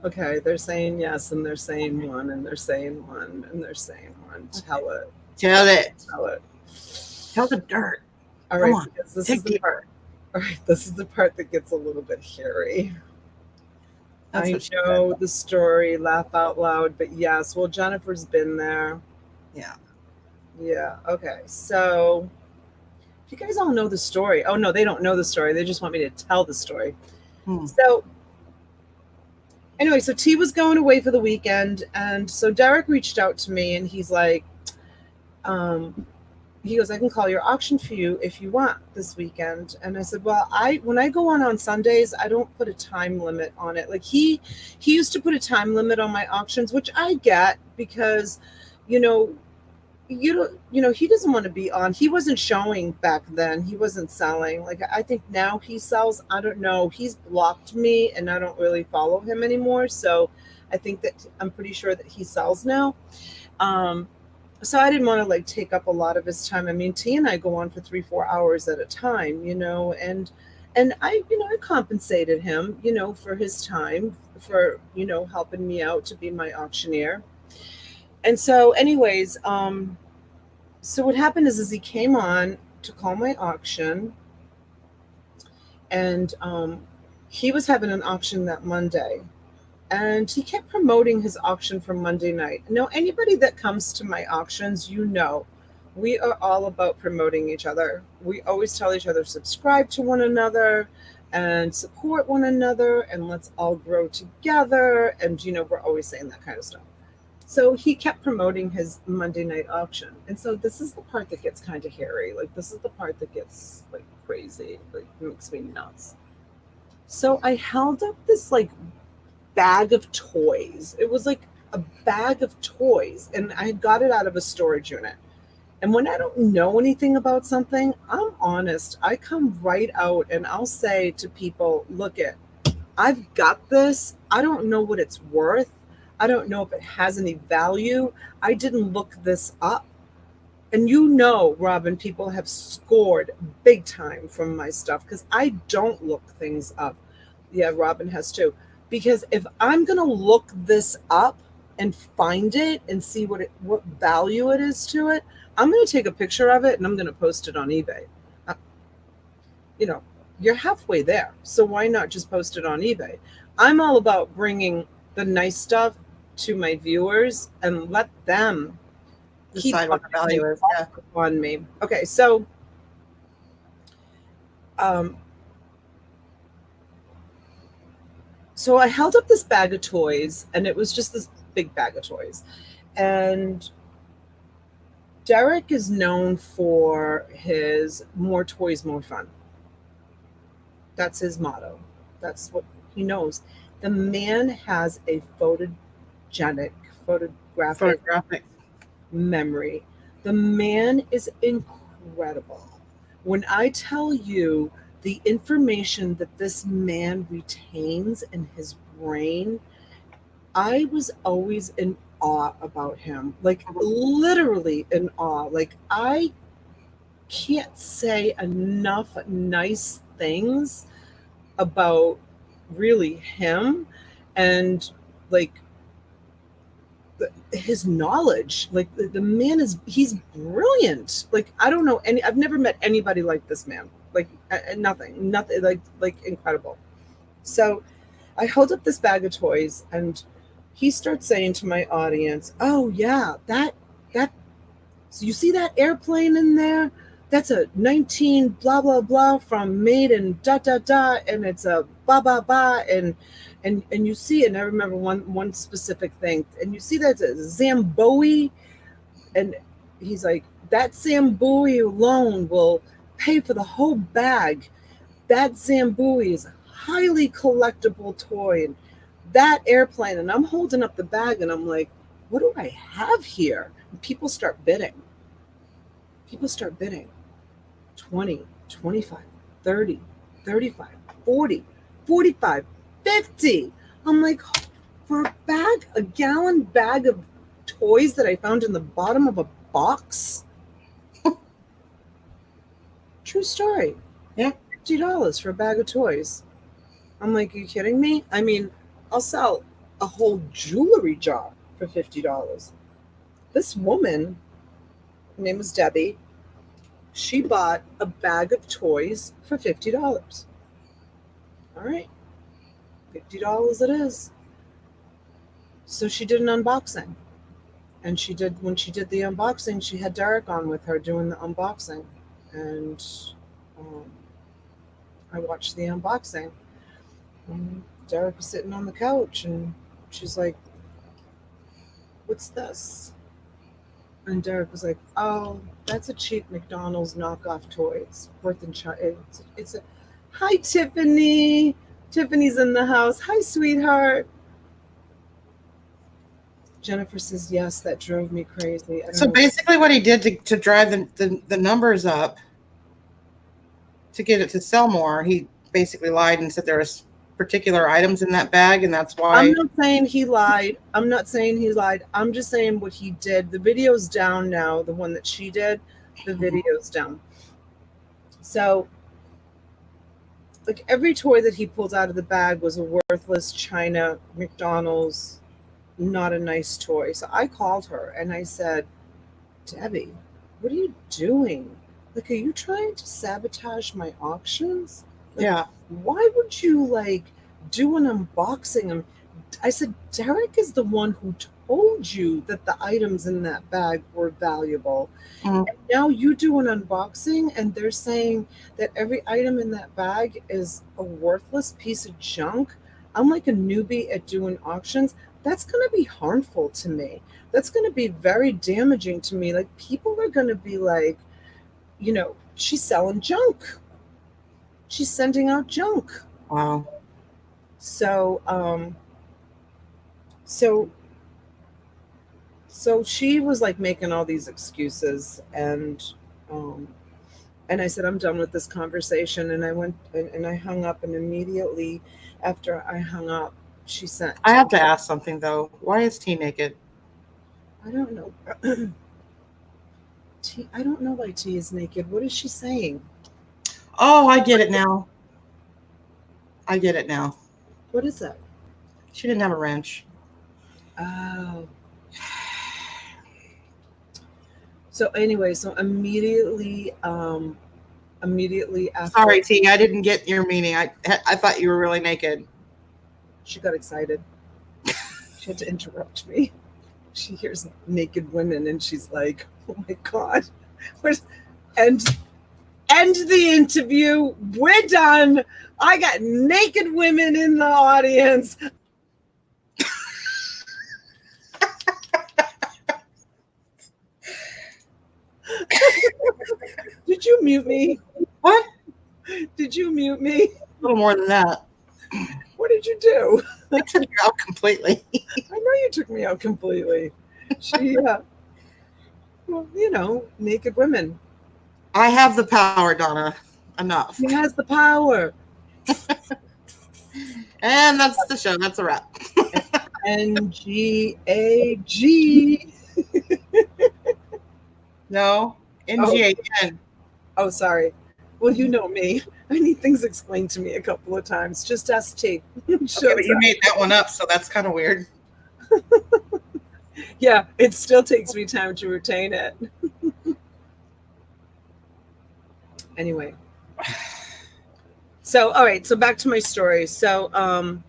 Okay, they're saying yes, and they're saying 1, and they're saying 1, and they're saying 1. Tell it. Tell it. Tell it. Tell the dirt. All Come right, on. because this Dig is the deeper. part. All right, this is the part that gets a little bit hairy. That's I what she know the story, laugh out loud, but yes, well, Jennifer's been there. Yeah. Yeah, okay. So, you guys all know the story. Oh, no, they don't know the story. They just want me to tell the story. So, anyway, so T was going away for the weekend, and so Derek reached out to me, and he's like, he goes, "I can call your auction for you if you want this weekend." And I said, "Well, when I go on Sundays, I don't put a time limit on it." Like he used to put a time limit on my auctions, which I get because, you know, he doesn't want to be on. He wasn't showing back then. He wasn't selling. Like I think now he sells. I don't know. He's blocked me, and I don't really follow him anymore. So I think that I'm pretty sure that he sells now. So I didn't want to like take up a lot of his time. I mean, T and I go on for 3-4 hours at a time, and I compensated him, for his time, for, helping me out to be my auctioneer. And so anyways, so what happened is he came on to call my auction, and he was having an auction that Monday. And he kept promoting his auction from Monday night. Now, anybody that comes to my auctions, we are all about promoting each other. We always tell each other, subscribe to one another and support one another, and let's all grow together. And, we're always saying that kind of stuff. So he kept promoting his Monday night auction. And so this is the part that gets kind of hairy. Like, this is the part that gets like crazy, like makes me nuts. So I held up this like bag of toys. It was like a bag of toys, and I got it out of a storage unit. And when I don't know anything about something, I'm honest. I come right out and I'll say to people, "Look I've got this. I don't know what it's worth. I don't know if it has any value. I didn't look this up." And Robin, people have scored big time from my stuff because I don't look things up. Yeah, Robin has too. Because if I'm going to look this up and find it and see what value it is to it, I'm going to take a picture of it and I'm going to post it on eBay. You're halfway there. So why not just post it on eBay? I'm all about bringing the nice stuff to my viewers and let them decide what the value is. Yeah. On me. Okay, so So I held up this bag of toys, and it was just this big bag of toys. And Derek is known for his more toys, more fun. That's his motto. That's what he knows. The man has a photographic memory. The man is incredible. When I tell you the information that this man retains in his brain, I was always in awe about him, like literally in awe. Like I can't say enough nice things about really him and like his knowledge. Like the man he's brilliant. Like I don't know I've never met anybody like this man. Like nothing like incredible. So I held up this bag of toys, and he starts saying to my audience, "Oh yeah, that so you see that airplane in there? That's a 19 blah blah blah from made in da da da, and it's a ba ba ba, and you see," and I remember one specific thing, and you see that's a Zamboni And he's like, that Zambui alone will pay for the whole bag. That Zambui is a highly collectible toy. And that airplane, and I'm holding up the bag and I'm like, what do I have here? And people start bidding. People start bidding. 20, 25, 30, 35, 40, 45, 50. I'm like, for a bag, a gallon bag of toys that I found in the bottom of a box? True story. Yeah. $50 for a bag of toys. I'm like, are you kidding me? I mean, I'll sell a whole jewelry jar for $50. This woman, her name was Debbie, she bought a bag of toys for $50. All right, $50 it is. So she did an unboxing. And when she did the unboxing, she had Derek on with her doing the unboxing. And I watched the unboxing. And Derek was sitting on the couch and she's like, what's this? And Derek was like, oh, that's a cheap McDonald's knockoff toy. It's worth in China. It's a, hi, Tiffany. Tiffany's in the house. Hi, sweetheart. Jennifer says, yes, that drove me crazy. So basically what he did to drive the numbers up to get it to sell more, he basically lied and said there was particular items in that bag, and that's why. I'm not saying he lied. I'm not saying he lied. I'm just saying what he did. The video's down now. The one that she did, the video's down. So, like, every toy that he pulled out of the bag was a worthless China McDonald's, not a nice toy. So I called her and I said, Debbie, what are you doing? Like, are you trying to sabotage my auctions? Like, Yeah. Why would you like do an unboxing? I said, Derek is the one who told you that the items in that bag were valuable. Mm. And now you do an unboxing and they're saying that every item in that bag is a worthless piece of junk. I'm like a newbie at doing auctions. That's going to be harmful to me. That's going to be very damaging to me. Like, people are going to be like, you know, she's selling junk. She's sending out junk. Wow. So, so she was like making all these excuses, and I said, I'm done with this conversation. And I went and I hung up, and immediately after I hung up, she sent. I have to ask something though. Why is T naked? I don't know. T, I don't know why T is naked. What is she saying? Oh, I get it now. I get it now. What is that? She didn't have a wrench. Oh. So anyway, so immediately after. Sorry, T. I didn't get your meaning. I thought you were really naked. She got excited. She had to interrupt me. She hears naked women and she's like, oh my God. End the interview. We're done. I got naked women in the audience. Did you mute me? What? Did you mute me? A little more than that. What did you do? I took you out completely. I know you took me out completely. She, well, you know, naked women. I have the power, Donna. Enough. He has the power. And that's the show. That's a wrap. N-G-A-G. No. N-G-A-N. Oh, sorry. Well, you know me. I need things explained to me a couple of times. Just ask T. Okay, but you made that one up, so that's kind of weird. Yeah, it still takes me time to retain it. Anyway. So, all right. So back to my story. So,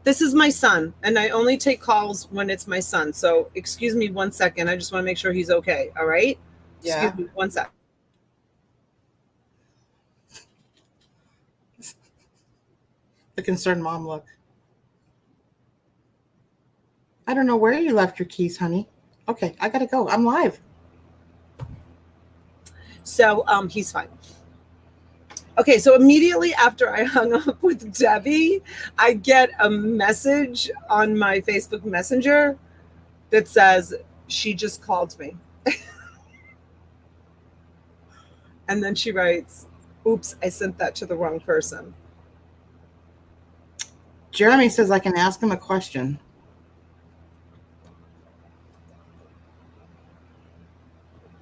this is my son, and I only take calls when it's my son. So excuse me 1 second. I just want to make sure he's okay. All right? Yeah. Excuse me 1 sec. The concerned mom look. I don't know where you left your keys, honey. Okay, I gotta go. I'm live. So he's fine. Okay, so immediately after I hung up with Debbie, I get a message on my Facebook Messenger that says, she just called me. And then she writes, oops, I sent that to the wrong person. Jeremy says I can ask him a question.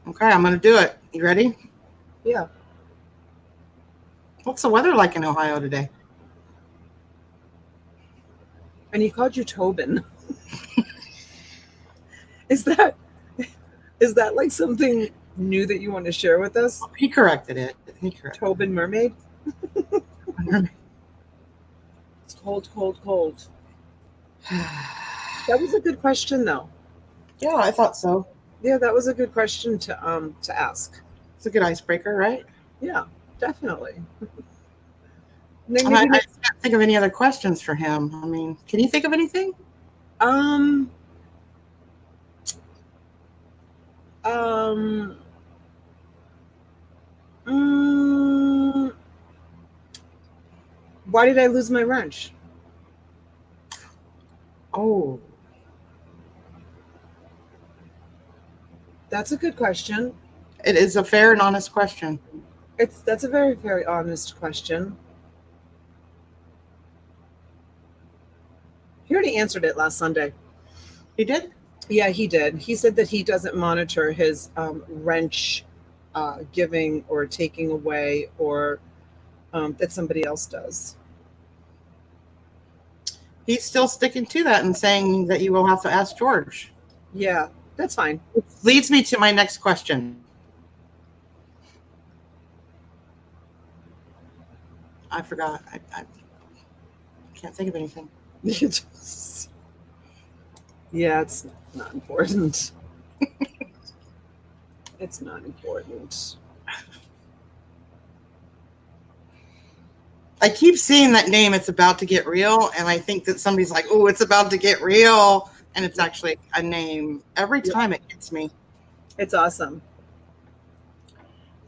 Okay, I'm gonna do it. You ready? Yeah. What's the weather like in Ohio today? And he called you Tobin. Is that like something new that you want to share with us? He corrected it. He corrected Tobin Mermaid? it. It's cold, cold, cold. That was a good question, though. Yeah, I thought so. Yeah, that was a good question to ask. It's a good icebreaker, right? Yeah, definitely. I can't think of any other questions for him. I mean, can you think of anything? Why did I lose my wrench? Oh, That's a good question. it is a fair and honest question. That's a very, very honest question. He already answered it last Sunday. He did? Yeah, he did. He said that he doesn't monitor his wrench giving or taking away, or that somebody else does. He's still sticking to that and saying that you will have to ask George. Yeah, that's fine. Which leads me to my next question. I forgot. I can't think of anything. Yeah, it's not important. It's not important. I keep seeing that name, It's About to Get Real, and I think that somebody's like, oh, it's about to get real, and it's actually a name. Every time it hits me. It's awesome.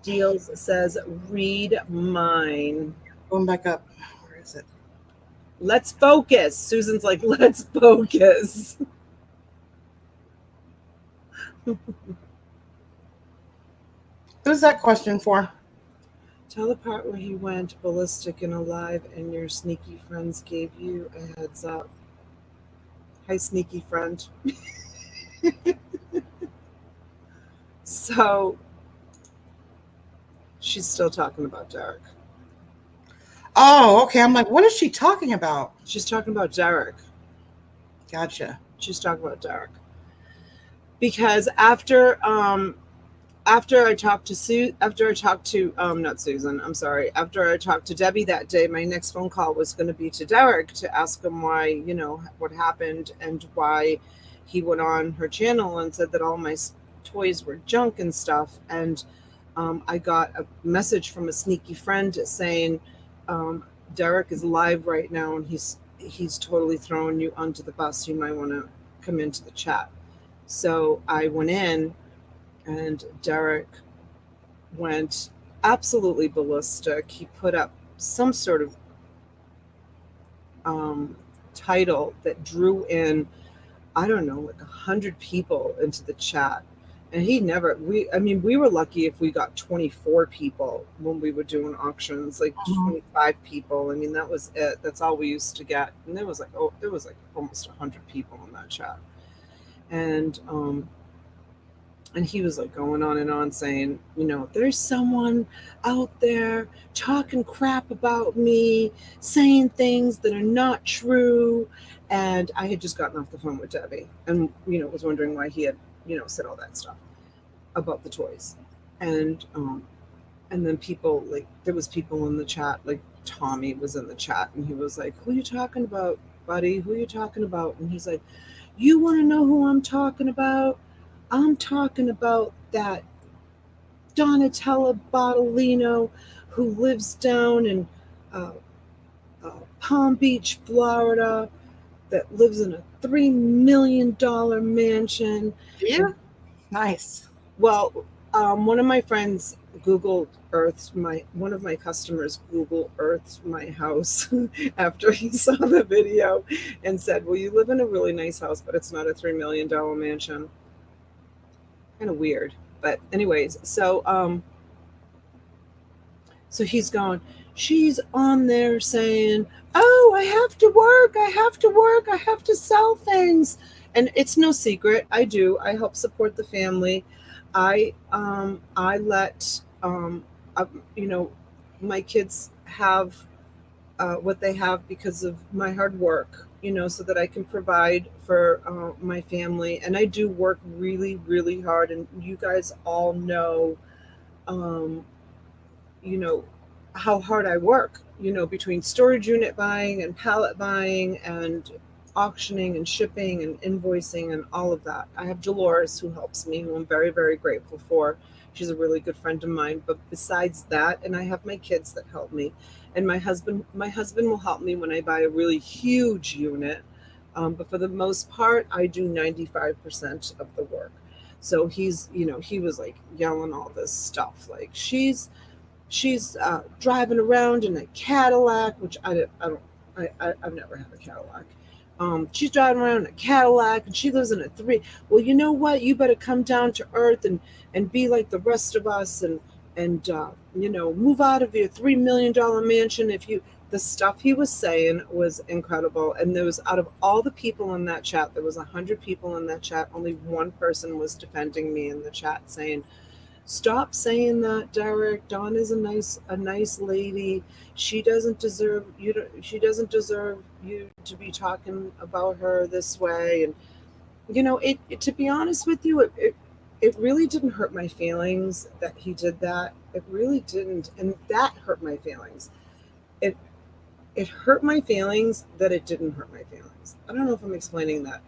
Deals says, read mine. Going back up. Where is it? Let's focus. Susan's like, let's focus. Who's that question for? Tell the part where he went ballistic and alive and your sneaky friends gave you a heads up. Hi, sneaky friend. So she's still talking about Derek. Oh, okay. I'm like, what is she talking about? She's talking about Derek. Gotcha. She's talking about Derek. Because after I talked to not Susan, I'm sorry. After I talked to Debbie that day, my next phone call was going to be to Derek to ask him why, what happened and why he went on her channel and said that all my toys were junk and stuff. And I got a message from a sneaky friend saying, Derek is live right now and he's totally throwing you under the bus. You might want to come into the chat. So I went in, and Derek went absolutely ballistic. He put up some sort of title that drew in, I don't know, like 100 people into the chat. And we were lucky if we got 24 people when we were doing auctions, like 25 people. I mean, that was it. That's all we used to get. And there was like almost 100 people in that chat. And he was like going on and on saying, there's someone out there talking crap about me, saying things that are not true. And I had just gotten off the phone with Debbie and, was wondering why he had, said all that stuff about the toys. And then people, like, there was people in the chat, like Tommy was in the chat and he was like, who are you talking about, buddy? Who are you talking about? And he's like, you want to know who I'm talking about? I'm talking about that Donatella Botolino who lives down in Palm Beach, Florida, that lives in a $3 million mansion. Yeah. Nice. Well, one of my friends Googled Earths one of my customers Google Earths my house after he saw the video and said, well, you live in a really nice house, but it's not a $3 million mansion. Kind of weird. But anyways, so he's going, she's on there saying, oh, I have to work, I have to work, I have to sell things. And it's no secret. I do. I help support the family. I let you know, my kids have what they have because of my hard work, you know, so that I can provide for my family. And I do work really, really hard. And you guys all know, you know, how hard I work, you know, between storage unit buying and pallet buying and auctioning and shipping and invoicing and all of that. I have Dolores who helps me, who I'm very, very grateful for. She's a really good friend of mine. But besides that, and I have my kids that help me, and my husband will help me when I buy a really huge unit. But for the most part, I do 95% of the work. So he's, you know, he was like yelling all this stuff, like she's driving around in a Cadillac, which I've never had a Cadillac. She's driving around in a Cadillac and she lives in a three. Well, you know what? You better come down to earth and be like the rest of us and you know, move out of your $3 million mansion. The stuff he was saying was incredible. And there was, out of all the people in that chat, there was 100 people in that chat. Only one person was defending me in the chat, saying, stop saying that, Derek. Dawn is a nice lady. She doesn't deserve you. She doesn't deserve you to be talking about her this way. And you know, it to be honest with you, it really didn't hurt my feelings that he did that. It really didn't, and that hurt my feelings. It hurt my feelings that it didn't hurt my feelings. I don't know if I'm explaining that,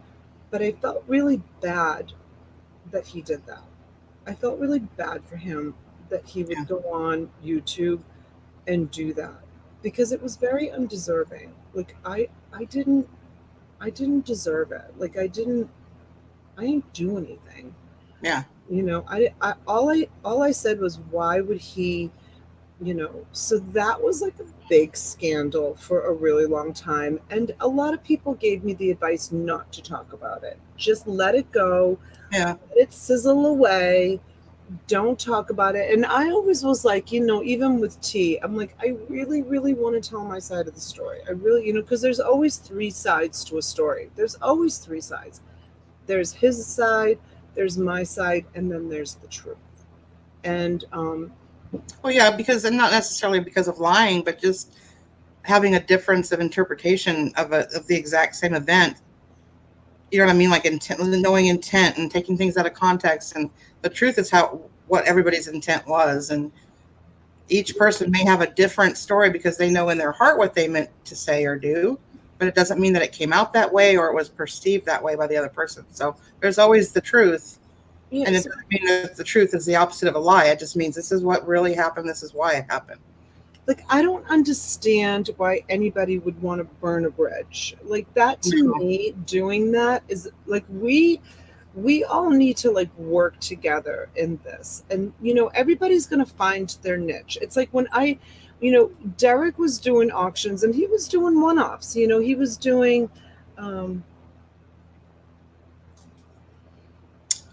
but I felt really bad that he did that. I felt really bad for him that he would go on YouTube and do that, because it was very undeserving. Like I didn't deserve it. Like I didn't do anything. Yeah. You know, all I said was, why would he, you know, so that was like a big scandal for a really long time. And a lot of people gave me the advice not to talk about it. Just let it go. Yeah. Let it sizzle away. Don't talk about it. And I always was like, you know, even with T, I'm like, I really, really want to tell my side of the story. I really, you know, because there's always three sides to a story. There's always three sides. There's his side, there's my side, and then there's the truth. And well, yeah, because, and not necessarily because of lying, but just having a difference of interpretation of the exact same event. You know what I mean? Like intent, knowing intent and taking things out of context. And the truth is what everybody's intent was. And each person may have a different story because they know in their heart what they meant to say or do, but it doesn't mean that it came out that way or it was perceived that way by the other person. So there's always the truth. Yes. And it doesn't mean that the truth is the opposite of a lie. It just means this is what really happened. This is why it happened. Like, I don't understand why anybody would want to burn a bridge. Like, that to me, doing that is like, we all need to like work together in this. And, you know, everybody's going to find their niche. It's like when you know, Derek was doing auctions and he was doing one-offs, you know, he was doing,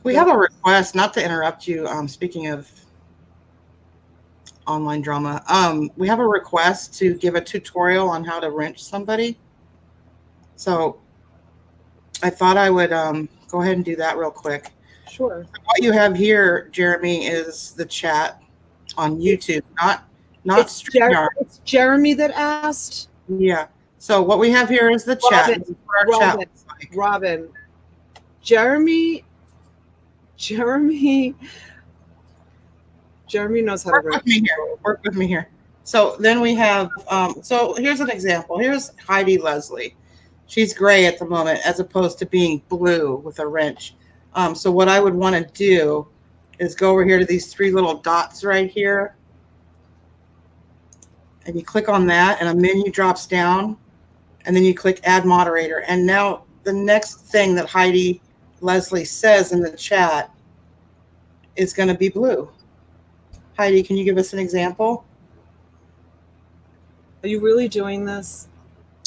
we have a request, not to interrupt you. Speaking of online drama, we have a request to give a tutorial on how to wrench somebody. So I thought I would go ahead and do that real quick. Sure. So what you have here, Jeremy, is the chat on YouTube, not StreamYard. It's Jeremy that asked. Yeah. So what we have here is the chat. Robin. Jeremy knows how to write. Work with me here. So then we have, so here's an example. Here's Heidi Leslie. She's gray at the moment as opposed to being blue with a wrench. So what I would want to do is go over here to these three little dots right here. And you click on that and a menu drops down. And then you click add moderator. And now the next thing that Heidi Leslie says in the chat is going to be blue. Heidi, can you give us an example? Are you really doing this?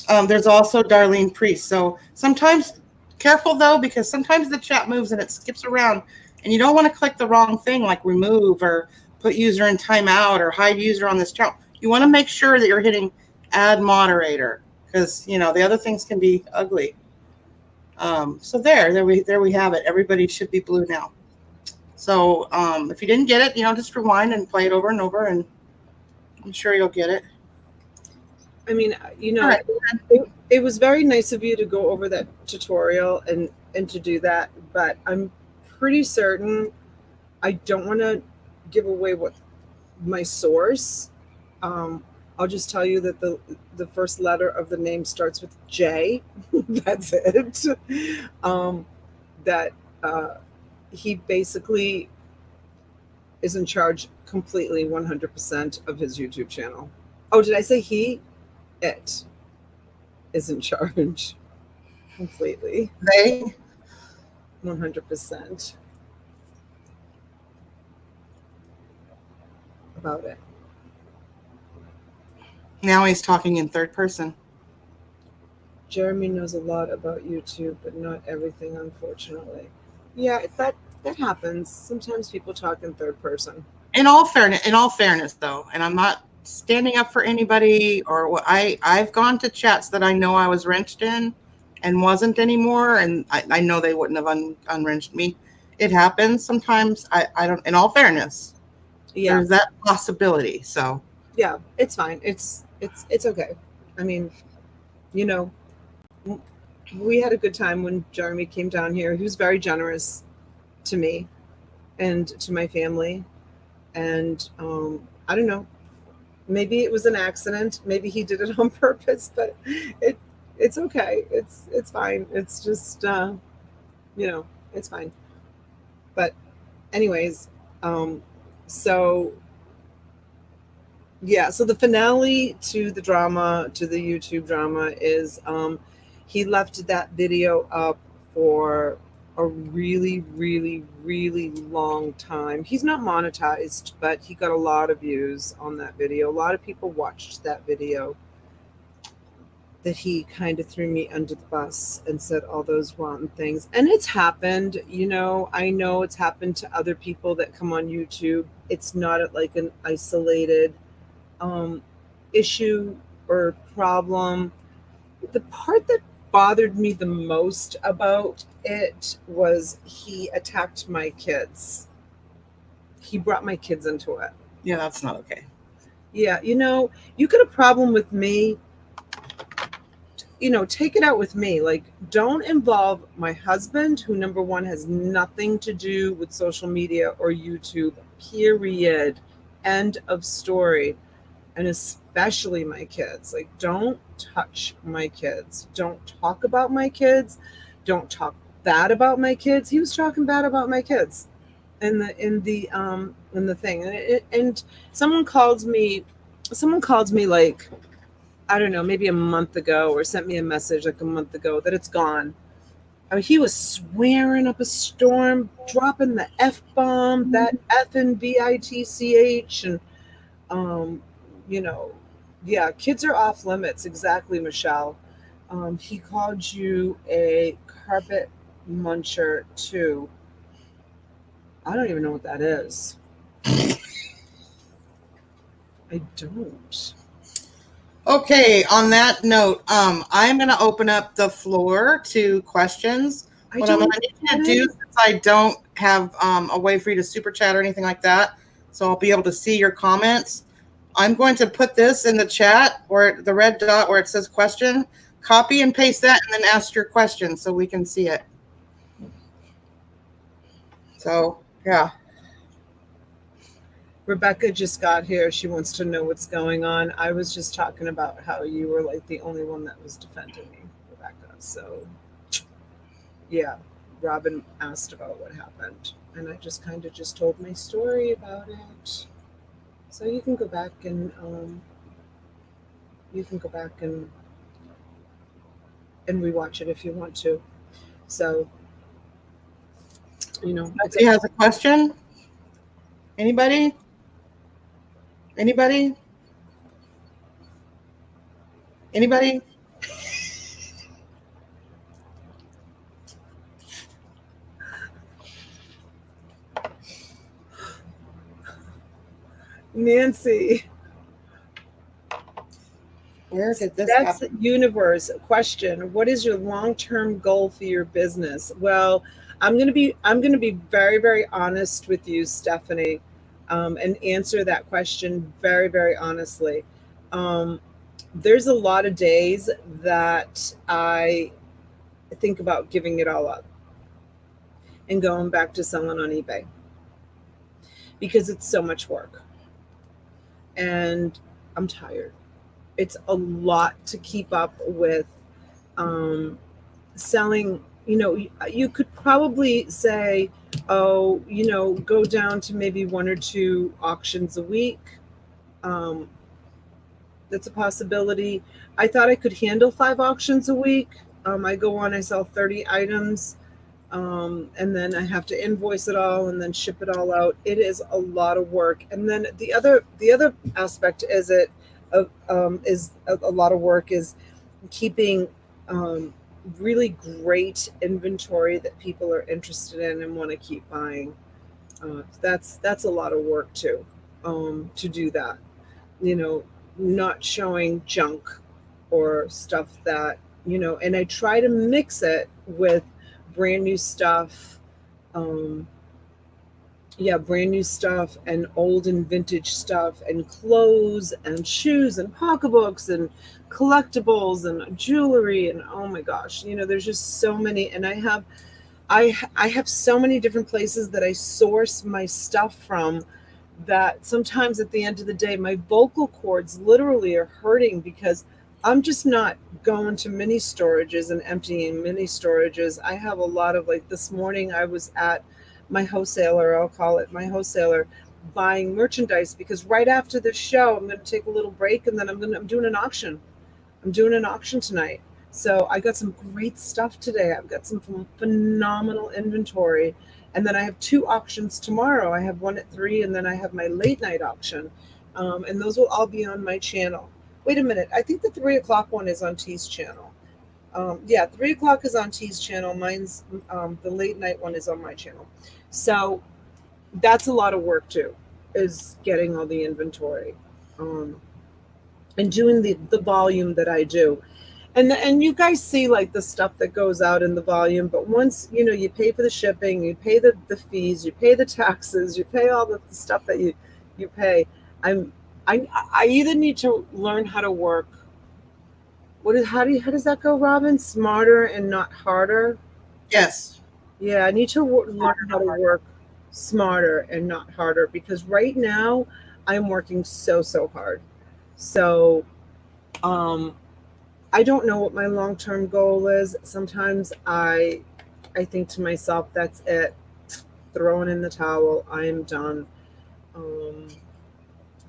There's also Darlene Priest. So sometimes, careful though, because sometimes the chat moves and it skips around, and you don't want to click the wrong thing like remove or put user in timeout or hide user on this channel. You want to make sure that you're hitting add moderator, because the other things can be ugly. So there we have it. Everybody should be blue now. So if you didn't get it, just rewind and play it over and over, and I'm sure you'll get it. I mean, All right. it was very nice of you to go over that tutorial and to do that, but I'm pretty certain I don't want to give away what my source. I'll just tell you that the first letter of the name starts with J. That's it. That he basically is in charge completely 100% of his YouTube channel. Oh, did I say he? It is in charge completely. They 100% about it. now he's talking in third person. Jeremy knows a lot about YouTube, but not everything, unfortunately. Yeah, that happens. Sometimes people talk in third person. In all fairness, though, and I'm not standing up for anybody or what. I've gone to chats that I know I was wrenched in and wasn't anymore, and I know they wouldn't have unwrenched me. It happens sometimes. I don't. In all fairness, Yeah, there's that possibility. So yeah, it's fine. It's okay. I mean, we had a good time when Jeremy came down here. He was very generous to me and to my family. And I don't know, maybe it was an accident. Maybe he did it on purpose, but it's okay. It's fine. It's just, it's fine. But anyways, so yeah, so the finale to the drama, to the YouTube drama is he left that video up for a really, really, really long time. He's not monetized, but he got a lot of views on that video. A lot of people watched that video that he kind of threw me under the bus and said all those rotten things. And it's happened, I know it's happened to other people that come on YouTube. It's not like an isolated issue or problem. The part that bothered me the most about it was he attacked my kids. He brought my kids into it. yeah, that's not okay. Yeah, you got a problem with me, take it out with me. Like, don't involve my husband, who number one has nothing to do with social media or YouTube, period. End of story. And especially my kids. Like, don't touch my kids. Don't talk about my kids. Don't talk bad about my kids. He was talking bad about my kids in the thing. And someone called me like, I don't know, maybe a month ago, or sent me a message like a month ago that it's gone. I mean, he was swearing up a storm, dropping the F-bomb, that effing bitch, and yeah, kids are off limits. Exactly, Michelle. He called you a carpet muncher too. I don't even know what that is. I don't. Okay, on that note, I'm going to open up the floor to questions. What I'm going to need you to do, since I don't have a way for you to super chat or anything like that, so I'll be able to see your comments, I'm going to put this in the chat, or the red dot where it says question, copy and paste that, and then ask your question so we can see it. So, yeah. Rebecca just got here. She wants to know what's going on. I was just talking about how you were like the only one that was defending me, Rebecca. So, yeah, Robin asked about what happened, and I just kind of just told my story about it. So you can go back and and rewatch it if you want to. So, Nobody has a question? Anybody? Anybody? Anybody? Nancy, Where did this that's happen? universe question. What is your long-term goal for your business? Well, I'm gonna be very, very honest with you, Stephanie, and answer that question very, very honestly. Um, there's a lot of days that I think about giving it all up and going back to selling on eBay because it's so much work and I'm tired. It's a lot to keep up with. Um, selling, you could probably say, oh, go down to maybe one or two auctions a week. Um, that's a possibility. I thought I could handle 5 auctions a week. I go on, I sell 30 items, and then I have to invoice it all and then ship it all out. It is a lot of work. And then the other aspect is a lot of work is keeping really great inventory that people are interested in and want to keep buying. That's a lot of work too, to do that. You know, not showing junk or stuff that and I try to mix it with brand new stuff. Um, yeah, brand new stuff and old and vintage stuff and clothes and shoes and pocketbooks and collectibles and jewelry and oh my gosh, there's just so many. And I have so many different places that I source my stuff from that sometimes at the end of the day my vocal cords literally are hurting because I'm just not going to mini storages and emptying mini storages. I have a lot of, like, this morning I was at my wholesaler, I'll call it my wholesaler, buying merchandise because right after the show I'm going to take a little break and then I'm doing an auction. I'm doing an auction tonight. So I got some great stuff today. I've got some phenomenal inventory. And then I have 2 auctions tomorrow. I have one at 3 and then I have my late night auction. And those will all be on my channel. Wait a minute. I think the 3 o'clock one is on T's channel. Yeah, 3 o'clock is on T's channel. Mine's the late night one is on my channel. So that's a lot of work too, is getting all the inventory. And doing the volume that I do. And you guys see like the stuff that goes out in the volume, but once you pay for the shipping, you pay the fees, you pay the taxes, you pay all the stuff that you pay. I either need to learn how to work. How does that go, Robin? Smarter and not harder. Yes. Yeah, I need to learn how to work smarter and not harder because right now I'm working so hard. So, I don't know what my long-term goal is. Sometimes I think to myself, that's it. Throwing in the towel. I am done.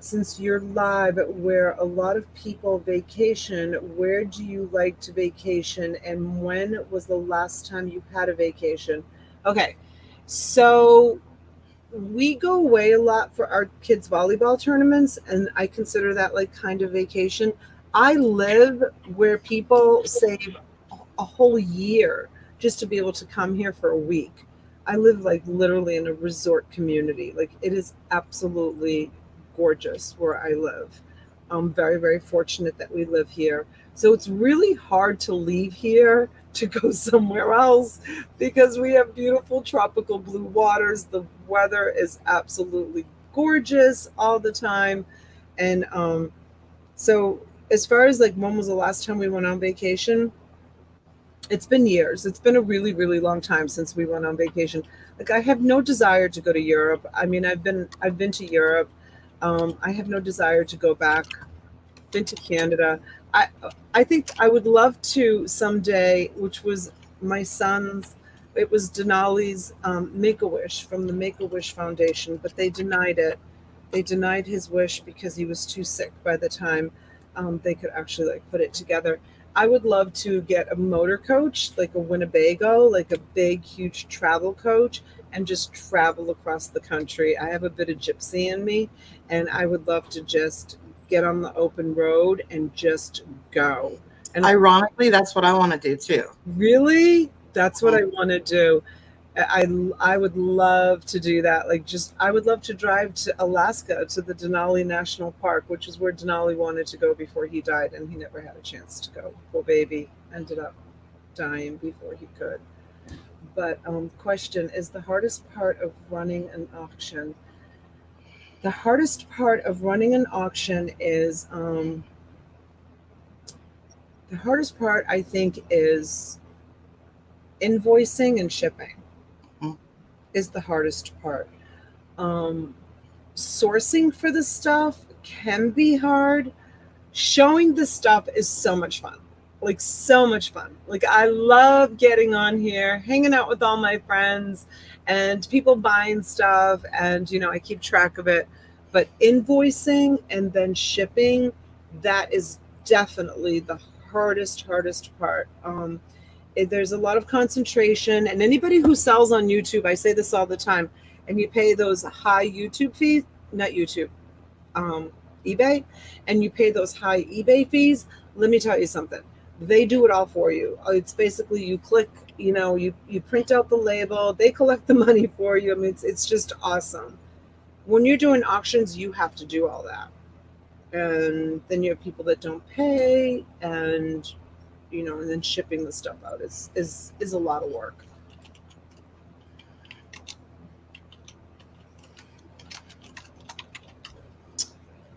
Since you're live where a lot of people vacation, where do you like to vacation and when was the last time you had a vacation? Okay. So we go away a lot for our kids' volleyball tournaments, and I consider that like kind of vacation. I live where people save a whole year just to be able to come here for a week. I live like literally in a resort community. Like it is absolutely gorgeous where I live. I'm very, very fortunate that we live here. So it's really hard to leave here to go somewhere else because we have beautiful tropical blue waters. The weather is absolutely gorgeous all the time. And so as far as like when was the last time we went on vacation, it's been years. It's been a really, really long time since we went on vacation. Like I have no desire to go to Europe. I mean, I've been to Europe. I have no desire to go back. Been to Canada. I I think I would love to someday, which was my son's. It was Denali's Make a Wish from the Make a Wish Foundation, but they denied it. They denied his wish because he was too sick by the time they could actually like put it together. I would love to get a motor coach, like a Winnebago, like a big, huge travel coach, and just travel across the country. I have a bit of gypsy in me, and I would love to just get on the open road and just go. And Ironically, that's what I want to do too. really, that's what I want to do. I would love to do that. Like, just I would love to drive to Alaska to the Denali National Park, which is where Denali wanted to go before he died, and he never had a chance to go. Poor baby ended up dying before he could. But question is the hardest part of running an auction. The hardest part of running an auction is the hardest part. I think is invoicing and shipping. Mhm. Is the hardest part. Um, Sourcing for the stuff can be hard. Showing the stuff is so much fun. Like, so much fun. Like, I love getting on here, hanging out with all my friends and people buying stuff, and I keep track of it. But invoicing and then shipping, that is definitely the hardest part. There's a lot of concentration, and anybody who sells on YouTube, I say this all the time, and you pay those high YouTube fees, not YouTube, um, eBay, and you pay those high eBay fees. Let me tell you something. They do it all for you. It's basically you click, you print out the label, they collect the money for you. I mean, it's just awesome. When you're doing auctions, you have to do all that. And then you have people that don't pay, and and then shipping the stuff out is a lot of work.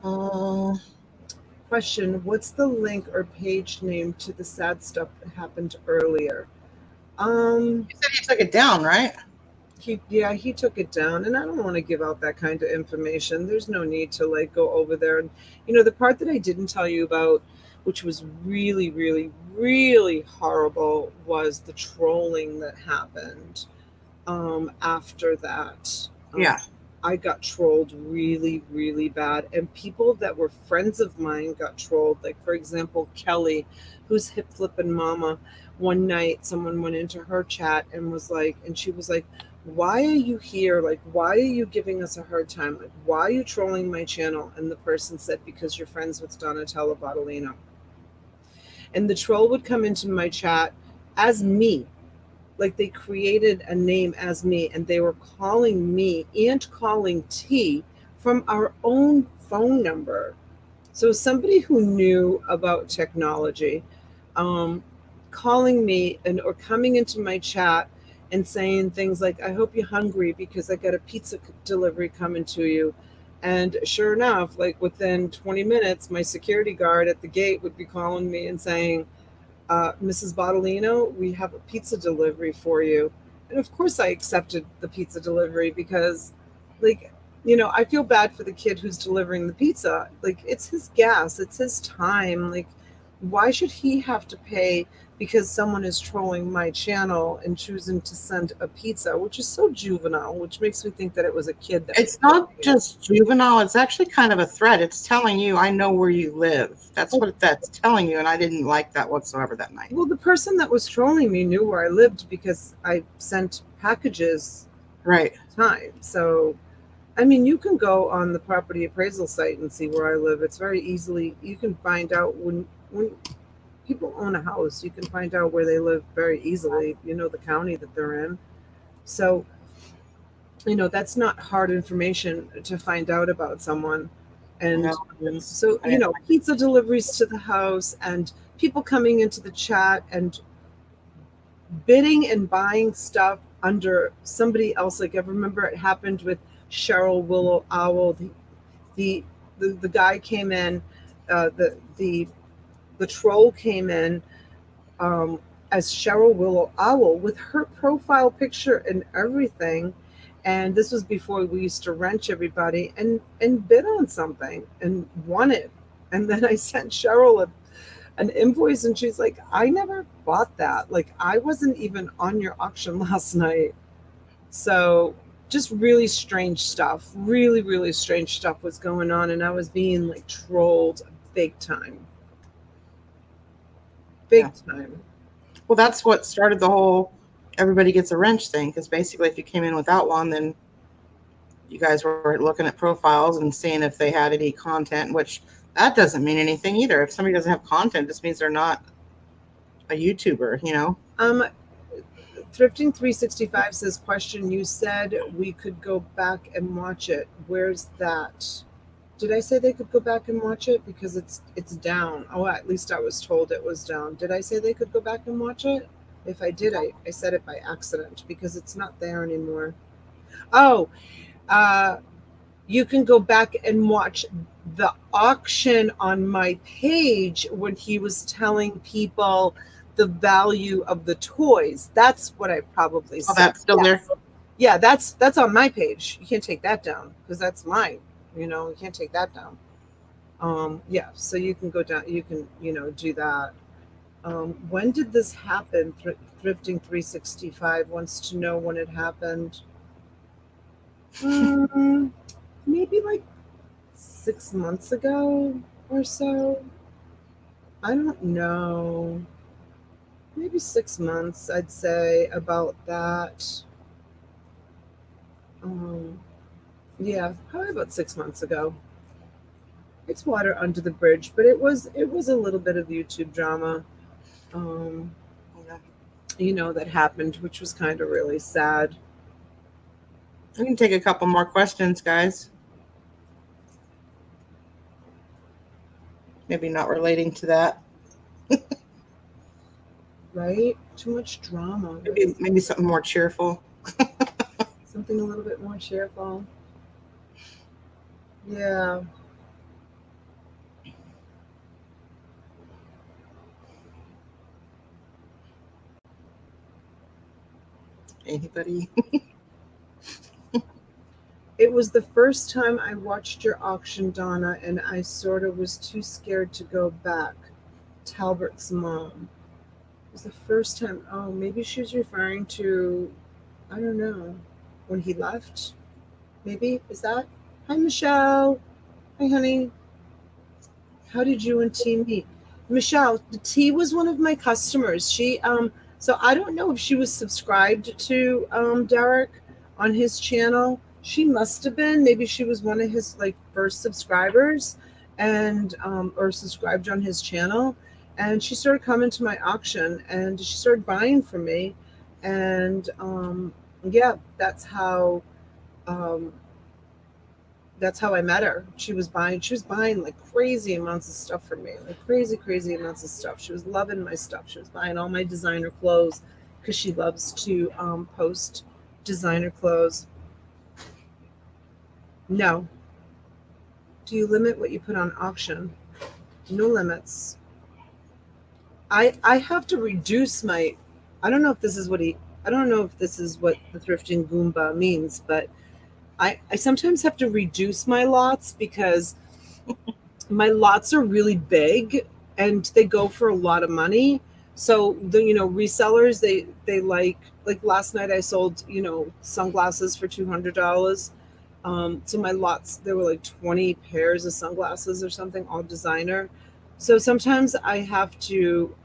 Uh, Question: what's the link or page name to the sad stuff that happened earlier? you said you took it down, right? He took it down, and I don't want to give out that kind of information. There's no need to like go over there. And the part that I didn't tell you about, which was really, really, really horrible, was the trolling that happened after that. Yeah. I got trolled really, really bad. And people that were friends of mine got trolled. Like, for example, Kelly, who's hip flipping mama. One night, someone went into her chat and she was like, why are you here? Like, why are you giving us a hard time? Like, why are you trolling my channel? And the person said, because you're friends with Donatella Botolino. And the troll would come into my chat as me. Like, they created a name as me, and they were calling me and calling T from our own phone number. So somebody who knew about technology, calling me or coming into my chat and saying things like, I hope you're hungry because I got a pizza delivery coming to you. And sure enough, like within 20 minutes, my security guard at the gate would be calling me and saying, Mrs. Botolino, we have a pizza delivery for you. And of course I accepted the pizza delivery because, like, I feel bad for the kid who's delivering the pizza. Like, it's his gas, it's his time. Like, why should he have to pay because someone is trolling my channel and choosing to send a pizza, which is so juvenile, which makes me think that it was a kid. It's not just juvenile. It's actually kind of a threat. It's telling you, I know where you live. That's what that's telling you. And I didn't like that whatsoever that night. Well, the person that was trolling me knew where I lived because I sent packages right time. So, I mean, you can go on the property appraisal site and see where I live. It's very easily, you can find out when people own a house, you can find out where they live very easily. The county that they're in. So, that's not hard information to find out about someone. And so, pizza deliveries to the house and people coming into the chat and bidding and buying stuff under somebody else. Like, I remember it happened with Cheryl Willow Owl. The guy came in, the troll came in as Cheryl Willow Owl with her profile picture and everything. And this was before we used to wrench everybody and bid on something and won it. And then I sent Cheryl an invoice and she's like, I never bought that. Like, I wasn't even on your auction last night. So just really strange stuff, really, really strange stuff was going on. And I was being like trolled big time. big time. Well, that's what started the whole everybody gets a wrench thing. Because basically, if you came in without one, then you guys were looking at profiles and seeing if they had any content, which that doesn't mean anything either. If somebody doesn't have content, this means they're not a YouTuber, you know? Thrifting 365 says, question, you said we could go back and watch it. Where's that? Did I say they could go back and watch it? Because it's down. Oh, at least I was told it was down. Did I say they could go back and watch it? If I did, I said it by accident because it's not there anymore. Oh, you can go back and watch the auction on my page when he was telling people the value of the toys. That's what I probably said. Oh, that's still there? Yeah, that's on my page. You can't take that down because that's mine. You know, you can't take that down. Yeah, so you can go down. You can, do that. When did this happen? Thrifting 365 wants to know when it happened. Maybe like 6 months ago or so. I don't know. Maybe 6 months, I'd say, about that. Yeah, probably about 6 months ago. It's water under the bridge, but it was a little bit of YouTube drama, that happened, which was kind of really sad. We can take a couple more questions, guys. Maybe not relating to that. Right? Too much drama. Maybe something more cheerful. Something a little bit more cheerful. Yeah. Anybody? It was the first time I watched your auction, Donna, and I sort of was too scared to go back. Talbert's mom. It was the first time. Oh, maybe she was referring to, I don't know, when he left. Maybe. Is that? Hi, Michelle. Hi, honey. How did you and T meet? Michelle, T was one of my customers. She, so I don't know if she was subscribed to Derek on his channel. She must have been. Maybe she was one of his first subscribers, and or subscribed on his channel. And she started coming to my auction, and she started buying from me. And yeah, that's how I met her. She was buying like crazy amounts of stuff from me, like crazy amounts of stuff. She was loving my stuff. She was buying all my designer clothes because she loves to post designer clothes. No. Do you limit what you put on auction? No limits. I have to reduce my, I don't know if this is what the thrifting Goomba means, but I sometimes have to reduce my lots because my lots are really big and they go for a lot of money. So the resellers, they like last night I sold sunglasses for $200. So my lots, there were like 20 pairs of sunglasses or something, all designer. So sometimes I have to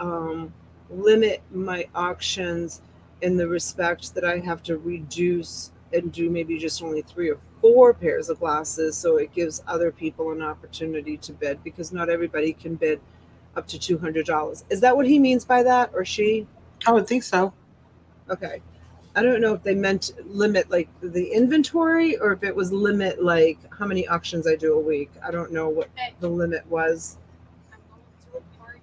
limit my auctions in the respect that I have to reduce and do maybe just only 3 or 4 pairs of glasses, so it gives other people an opportunity to bid, because not everybody can bid up to $200. Is that what he means by that, or she? I would think so. Okay. I don't know if they meant limit like the inventory, or if it was limit like how many auctions I do a week. I don't know what the limit was. I'm going to a party.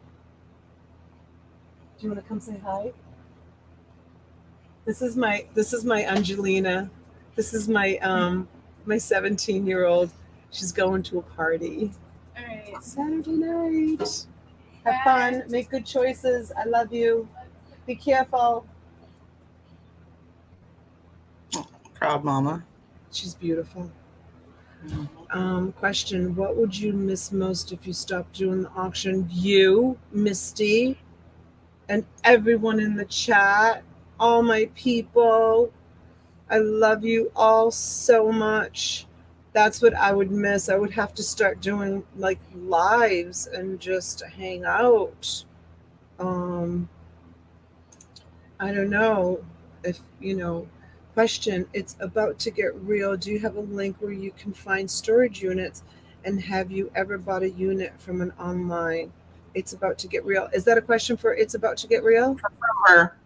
Do you want to come say hi? This is my Angelina. This is my my 17-year-old. She's going to a party. All right. Saturday night. Have fun. Make good choices. I love you. Be careful. Proud mama. She's beautiful. Question: what would you miss most if you stopped doing the auction? You, Misty, and everyone in the chat. All my people. I love you all so much. That's what I would miss. I would have to start doing like lives and just hang out. I don't know if, question, it's about to get real. Do you have a link where you can find storage units? And have you ever bought a unit from an online? It's about to get real. Is that a question for It's About to Get Real? From her.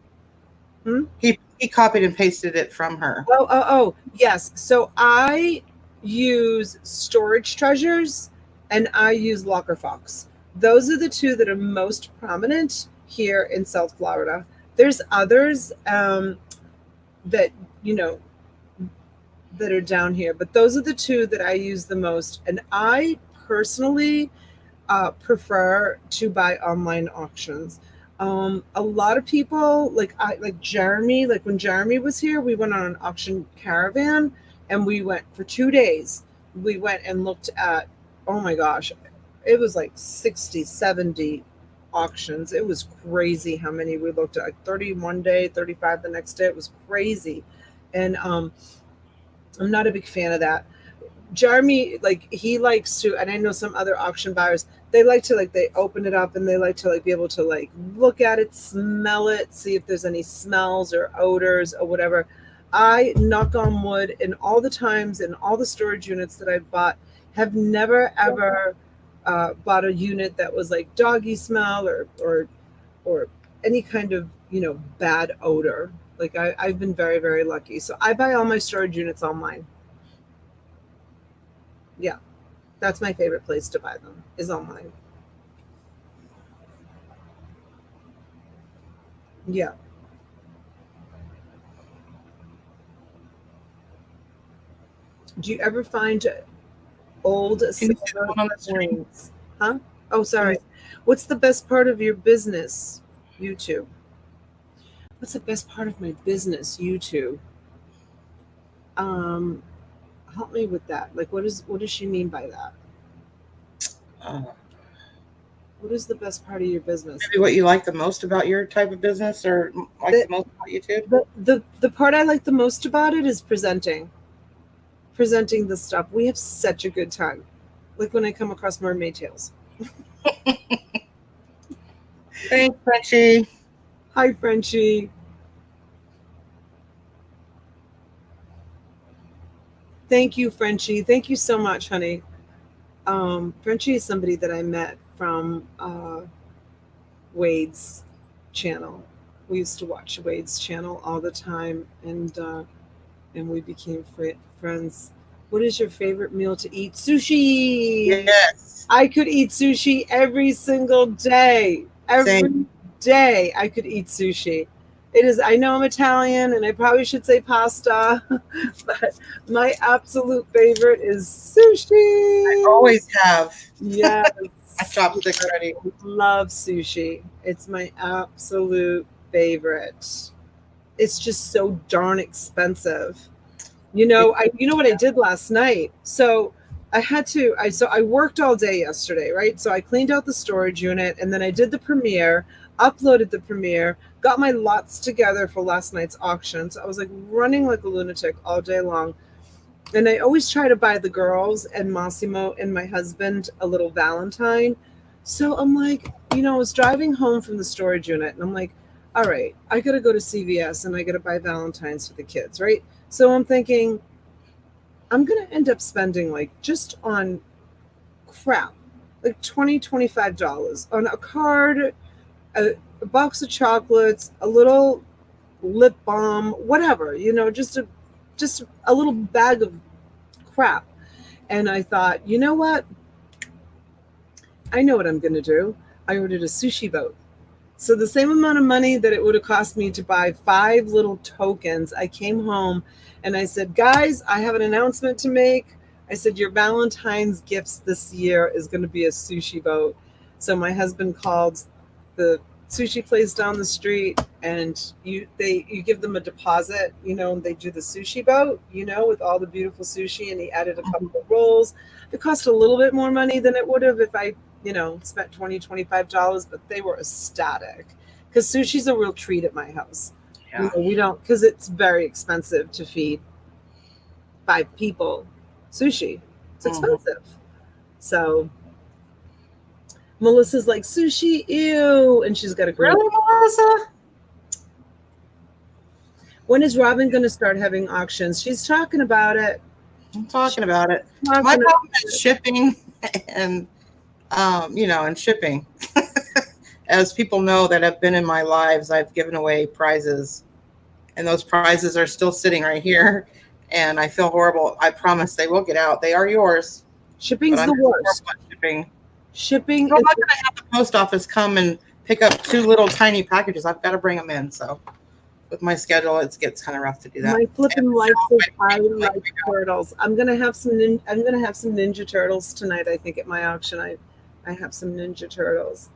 Hmm? He copied and pasted it from her. Oh, yes. So I use Storage Treasures and I use Locker Fox. Those are the two that are most prominent here in South Florida. There's others that, that are down here, but those are the two that I use the most. And I personally prefer to buy online auctions. A lot of people like Jeremy, like when Jeremy was here, we went on an auction caravan and we went for 2 days. We went and looked at, oh my gosh, it was like 60, 70 auctions. It was crazy how many we looked at, like 30 one day, 35 the next day. It was crazy. And I'm not a big fan of that. Jeremy, like he likes to, and I know some other auction buyers, they like to they open it up and they like to be able to look at it, smell it, see if there's any smells or odors or whatever. I, knock on wood, in all the times in all the storage units that I've bought, have never ever bought a unit that was like doggy smell or any kind of bad odor. I've been very, very lucky. So I buy all my storage units online. Yeah, that's my favorite place to buy them, is online. Yeah. Do you ever find old Can you see the silver one on the screen? coins? Huh? Oh, sorry. What's the best part of your business? YouTube. What's the best part of my business? YouTube. Help me with that. What does she mean by that? What is the best part of your business? Maybe what you like the most about your type of business, or the most about YouTube? The part I like the most about it is presenting the stuff. We have such a good time. Like when I come across mermaid tails. Thanks, Frenchie. Hi, Frenchie. Thank you, Frenchie. Thank you so much, honey. Frenchie is somebody that I met from Wade's channel. We used to watch Wade's channel all the time, and we became friends. What is your favorite meal to eat? Sushi. Yes. I could eat sushi every single day. Every day I could eat sushi. It is, I know I'm Italian and I probably should say pasta, but my absolute favorite is sushi. I always have. Yes. I chopsticks ready. Love sushi. It's my absolute favorite. It's just so darn expensive. You know what I did last night? So I worked all day yesterday, right? So I cleaned out the storage unit and then I did the premiere, uploaded the premiere, got my lots together for last night's auction. So I was running like a lunatic all day long. And I always try to buy the girls and Massimo and my husband a little Valentine. So I'm I was driving home from the storage unit and I'm like, all right, I got to go to CVS and I got to buy Valentines for the kids, right? So I'm thinking, I'm going to end up spending just on crap, $20, $25 on a card, a box of chocolates, a little lip balm, whatever, just a little bag of crap. And I thought, you know what? I know what I'm going to do. I ordered a sushi boat. So the same amount of money that it would have cost me to buy 5 little tokens, I came home and I said, guys, I have an announcement to make. I said, your Valentine's gifts this year is going to be a sushi boat. So my husband called the sushi place down the street and you give them a deposit, and they do the sushi boat, with all the beautiful sushi, and he added a couple of rolls. It cost a little bit more money than it would have if I spent $20, $25, but they were ecstatic because sushi's a real treat at my house. Yeah. We don't, because it's very expensive to feed 5 people sushi. It's expensive. So Melissa's like, sushi, ew. And she's got a great. Really, Melissa? When is Robin going to start having auctions? She's talking about it. I'm talking about it. Talking My about problem it. is shipping and, and shipping. As people know that have been in my lives, I've given away prizes, and those prizes are still sitting right here. And I feel horrible. I promise they will get out. They are yours. Shipping's But the I'm worst. horrible at shipping. Shipping I'm is not going to have the post office come and pick up 2 little tiny packages. I've got to bring them in. So with my schedule, it gets kind of rough to do that. my flipping life says I Like, like turtles. I'm gonna have some Ninja Turtles tonight. I think at my auction I have some Ninja Turtles.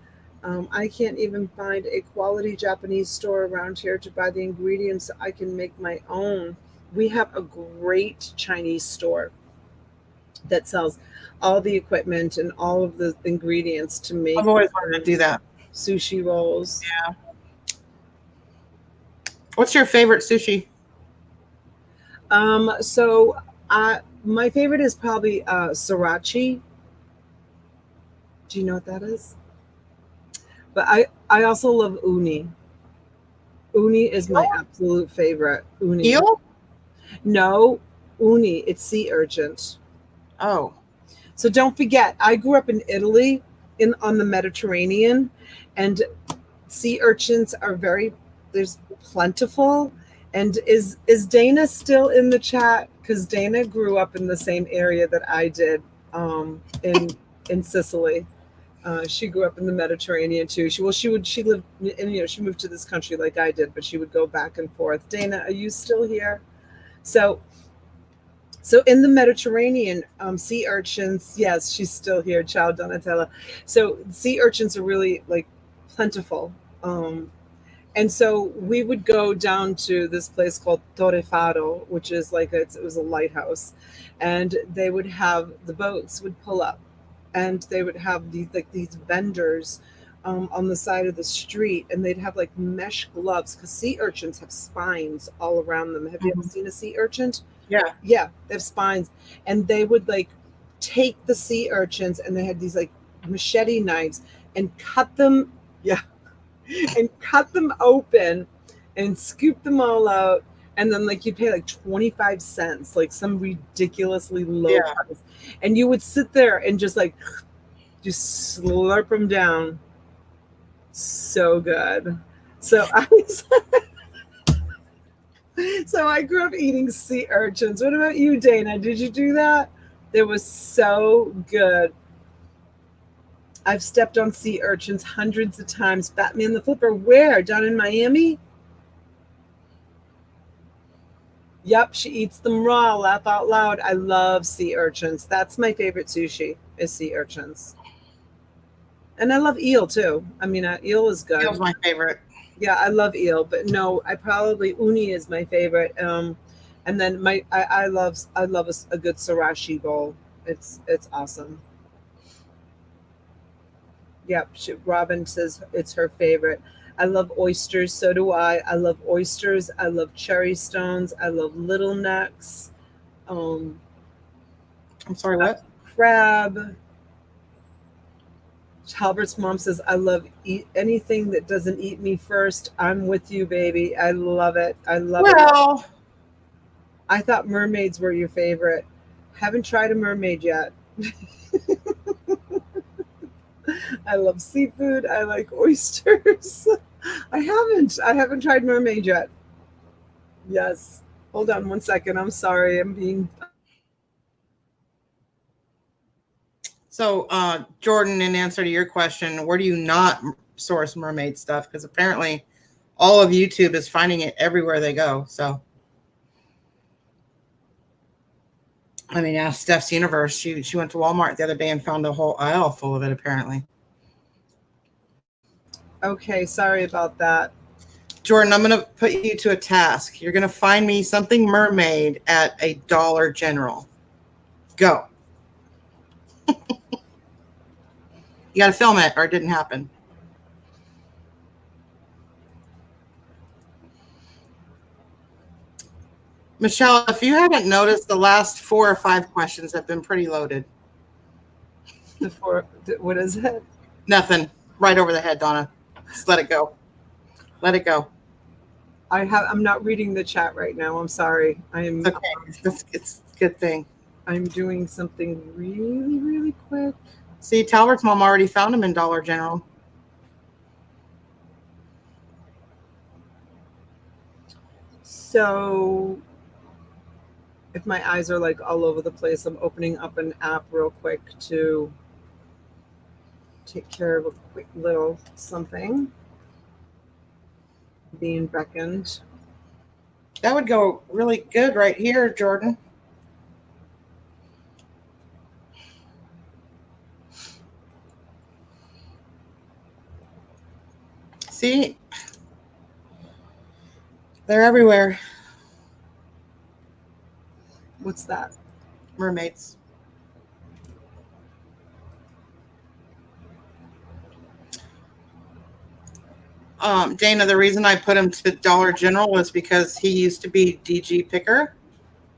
I can't even find a quality Japanese store around here to buy the ingredients so I can make my own. We have a great Chinese store that sells all the equipment and all of the ingredients to make I've always wanted to do that. sushi rolls. Yeah. What's your favorite sushi? So my favorite is probably sriracha. Do you know what that is? But I also love uni. Uni is my absolute favorite. Uni. Eel? No, uni. It's sea urchin. Oh. So don't forget, I grew up in Italy, on the Mediterranean, and sea urchins are there's plentiful. And is Dana still in the chat? Because Dana grew up in the same area that I did, in Sicily. She grew up in the Mediterranean too. She lived, and she moved to this country like I did, but she would go back and forth. Dana, are you still here? So in the Mediterranean, sea urchins, yes, she's still here. Ciao, Donatella. So sea urchins are really like plentiful. And so we would go down to this place called Torre Faro, which is it was a lighthouse, and they would have the boats would pull up, and they would have these vendors on the side of the street, and they'd have like mesh gloves because sea urchins have spines all around them. Have you ever seen a sea urchin? Yeah. Yeah, they have spines, and they would take the sea urchins, and they had these machete knives and cut them. Yeah. And cut them open and scoop them all out. And then you pay 25 cents, some ridiculously low price. And you would sit there and just slurp them down. So good. So I grew up eating sea urchins. What about you, Dana? Did you do that? It was so good. I've stepped on sea urchins hundreds of times. Batman the Flipper, where? Down in Miami? Yep, she eats them raw. Laugh out loud. I love sea urchins. That's my favorite sushi, is sea urchins. And I love eel too. I mean, eel is good. Eel's my favorite. Yeah, I love eel, but no, uni is my favorite. And then I love a good sriracha bowl. It's awesome. Yep, Robin says it's her favorite. I love oysters. So do I. I love oysters. I love cherry stones. I love little necks. I'm sorry, what? Crab. Halbert's mom says, I love anything that doesn't eat me first. I'm with you, baby. I love it. I love it. Well, I thought mermaids were your favorite. Haven't tried a mermaid yet. I love seafood. I like oysters. I haven't tried mermaid yet. Yes. Hold on one second. I'm sorry. I'm being. So, Jordan, in answer to your question, where do you not source mermaid stuff? Because apparently all of YouTube is finding it everywhere they go. So, I mean, ask Steph's Universe. She went to Walmart the other day and found a whole aisle full of it, apparently. Okay, sorry about that. Jordan, I'm going to put you to a task. You're going to find me something mermaid at a Dollar General. Go. You got to film it or it didn't happen. Michelle, if you haven't noticed, the last 4 or 5 questions have been pretty loaded. What is it? Nothing. Right over the head, Donna. Just let it go. Let it go. I'm not reading the chat right now. I'm sorry. It's okay. It's a good thing. I'm doing something really, really quick. See, Talbert's mom already found him in Dollar General. So if my eyes are like all over the place, I'm opening up an app real quick to take care of a quick little something. Being beckoned. That would go really good right here, Jordan. See? They're everywhere. What's that? Mermaids. Dana, the reason I put him to Dollar General was because he used to be DG picker,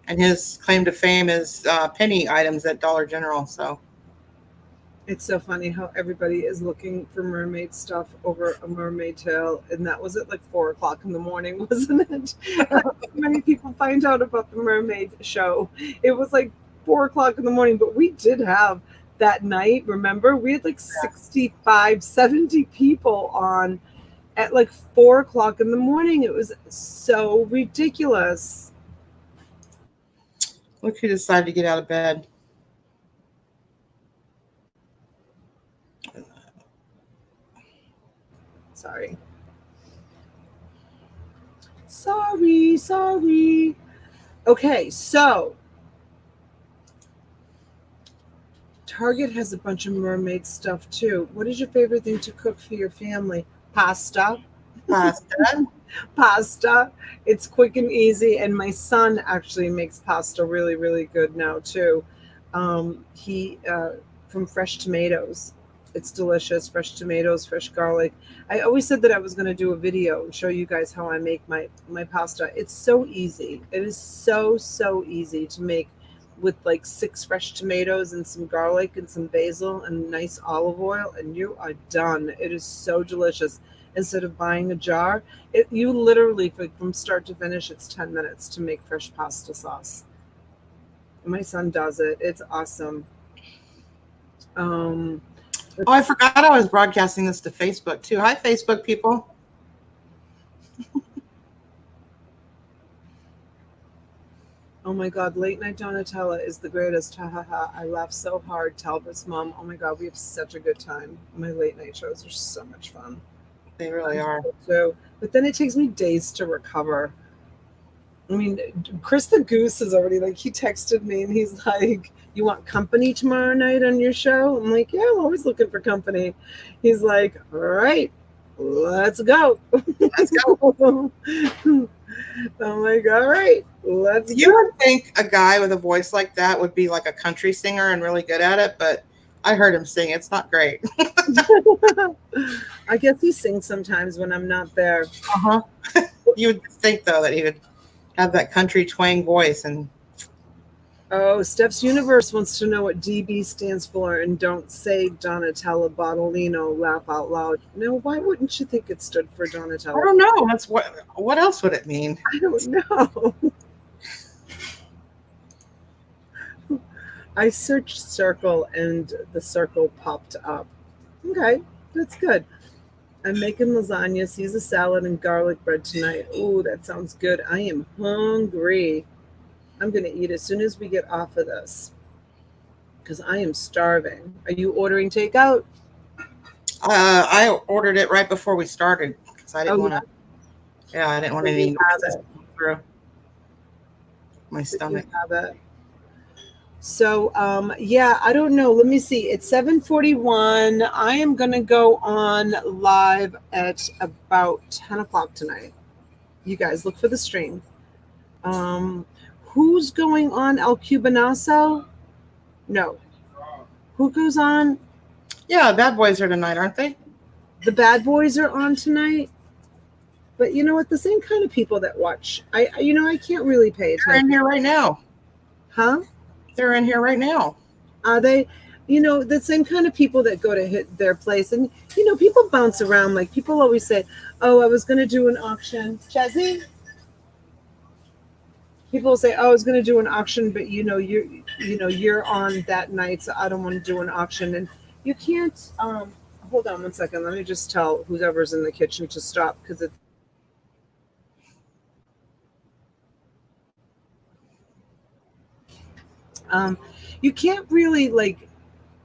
and his claim to fame is penny items at Dollar General. So It's so funny how everybody is looking for mermaid stuff over a mermaid tail, and that was at like 4:00 in the morning, wasn't it? So many people find out about the mermaid show. It was like 4:00 in the morning, but we did have that night. Remember, we had like 65, 70 people on at like 4:00 in the morning. It was so ridiculous. look who decided to get out of bed. Sorry. Okay, so Target has a bunch of mermaid stuff too. What is your favorite thing to cook for your family? Pasta. Pasta. It's quick and easy, and my son actually makes pasta really, really good now too. He from fresh tomatoes. It's delicious. Fresh tomatoes, fresh garlic. I always said that I was going to do a video and show you guys how I make my pasta. It's so easy. It is so easy to make with like 6 fresh tomatoes and some garlic and some basil and nice olive oil, and you are done. It is so delicious. Instead of buying a jar, you literally, from start to finish, it's 10 minutes to make fresh pasta sauce. My son does it. It's awesome. Oh, I forgot I was broadcasting this to Facebook too. Hi, Facebook people. Oh my God, Late Night Donatella is the greatest. Ha ha ha. I laugh so hard. Talbot's mom. Oh my God, we have such a good time. My late night shows are so much fun. They really are. So, but then it takes me days to recover. I mean, Chris the Goose is already like, he texted me and he's like, you want company tomorrow night on your show? I'm like, yeah, I'm always looking for company. He's like, all right, let's go. Let's go. I'm like, all right, let's go. You would think a guy with a voice like that would be like a country singer and really good at it, but I heard him sing. It's not great. I guess he sings sometimes when I'm not there. You would think, though, that he would have that country twang voice. And oh, Steph's Universe wants to know what DB stands for, and don't say Donatella Botolino. Laugh out loud. No, why wouldn't you think it stood for Donatella? I don't know. That's what else would it mean? I don't know. I searched circle and the circle popped up. Okay, that's good. I'm making lasagna, Caesar salad, and garlic bread tonight. Oh, that sounds good. I am hungry. I'm going to eat as soon as we get off of this because I am starving. Are you ordering takeout? I ordered it right before we started because I didn't want to. Yeah, I didn't want any through my stomach. So, yeah, I don't know. Let me see. It's 7:41. I am going to go on live at about 10 o'clock tonight. You guys look for the stream. Who's going on? El Cubanazo? No. Who goes on? Yeah, Bad Boys are tonight, aren't they? The Bad Boys are on tonight. But you know what? The same kind of people that watch. I can't really pay attention. They're in here right now. Huh? They're in here right now. Are they? You know, the same kind of people that go to hit their place. And, you know, people bounce around. Like people always say, oh, I was going to do an auction. Chezzy? People say, oh, I was going to do an auction, but you're on that night, so I don't want to do an auction. And you can't, hold on one second. Let me just tell whoever's in the kitchen to stop because it's, you can't really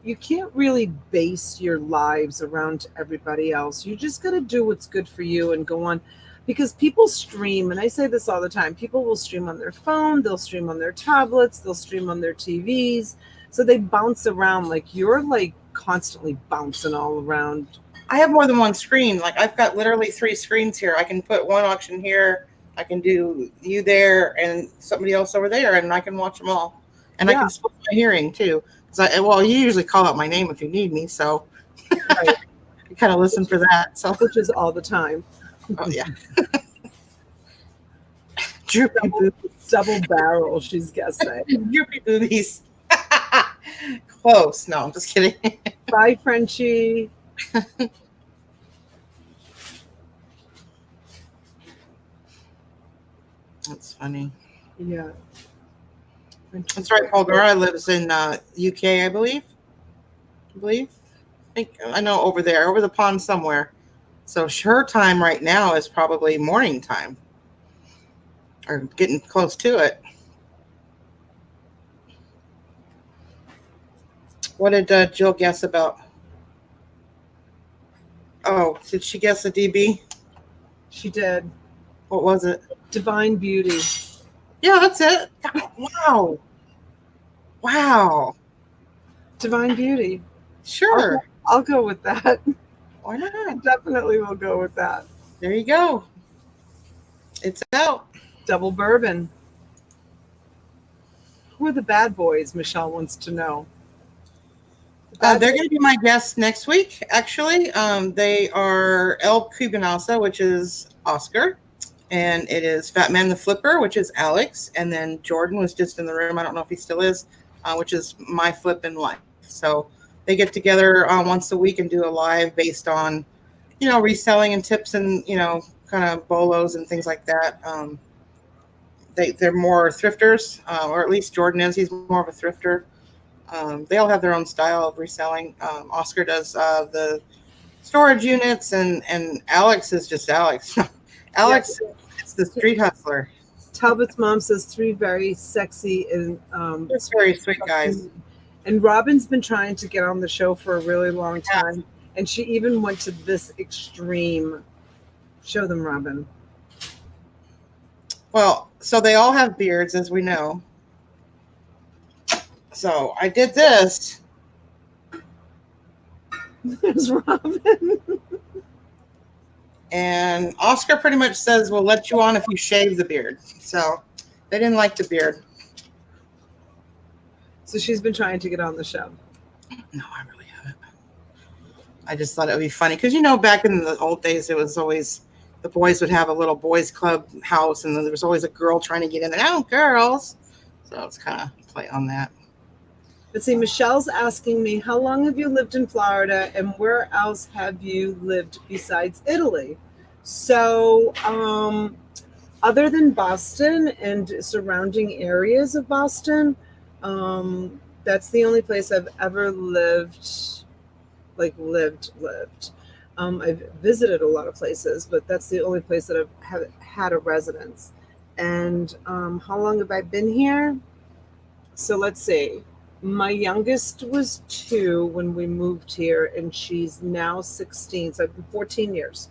you can't really base your lives around everybody else. You just got to do what's good for you and go on because people stream. And I say this all the time, people will stream on their phone, they'll stream on their tablets, they'll stream on their TVs. So they bounce around like you're like constantly bouncing all around. I have more than one screen. Like I've got literally 3 screens here. I can put one auction here. I can do you there and somebody else over there, and I can watch them all. And I Yeah. can split my hearing too. Well, you usually call out my name if you need me, so Right. you kind of listen for that. So, Which is all the time. oh yeah, droopy Double barrel, she's guessing. droopy boobies. Close. No, I'm just kidding. Bye, Frenchie. That's funny. Yeah. That's right. Paul Gara lives in UK, I believe. I know over there, over the pond somewhere. So her time right now is probably morning time, or getting close to it. What did Jill guess about? Oh, did she guess a DB? She did. What was it? Divine Beauty. Yeah, that's it. Wow. Wow. Divine Beauty. Sure. I'll go with that. Why I not? definitely will go with that. There you go. It's out. Double bourbon. Who are the bad boys? Michelle wants to know. They're going to be my guests next week, actually. They are El Cubanasa, which is Oscar, and it is Fat Man the Flipper, which is Alex, and then Jordan was just in the room. I don't know if he still is, which is My Flip in Life. So they get together once a week and do a live based on, reselling and tips and, kind of bolos and things like that. They're more thrifters, or at least Jordan is. He's more of a thrifter. They all have their own style of reselling. Oscar does the storage units, and Alex is just Alex. Alex is the street hustler. Talbot's mom says 3 very sexy and Just very sweet guys. And Robin's been trying to get on the show for a really long time, and she even went to this extreme. Show them, Robin. Well, so they all have beards, as we know. So I did this. There's Robin. And Oscar pretty much says, we'll let you on if you shave the beard. So they didn't like the beard. So she's been trying to get on the show. No, I really haven't. I just thought it would be funny. Because, back in the old days, it was always the boys would have a little boys club house. And then there was always a girl trying to get in there. Oh, girls. So it's kind of play on that. Let's see, Michelle's asking me, how long have you lived in Florida and where else have you lived besides Italy? So, other than Boston and surrounding areas of Boston, that's the only place I've ever lived. I've visited a lot of places, but that's the only place that I've had a residence. And how long have I been here? So let's see. My youngest was 2 when we moved here, and she's now 16. So I've been 14 years.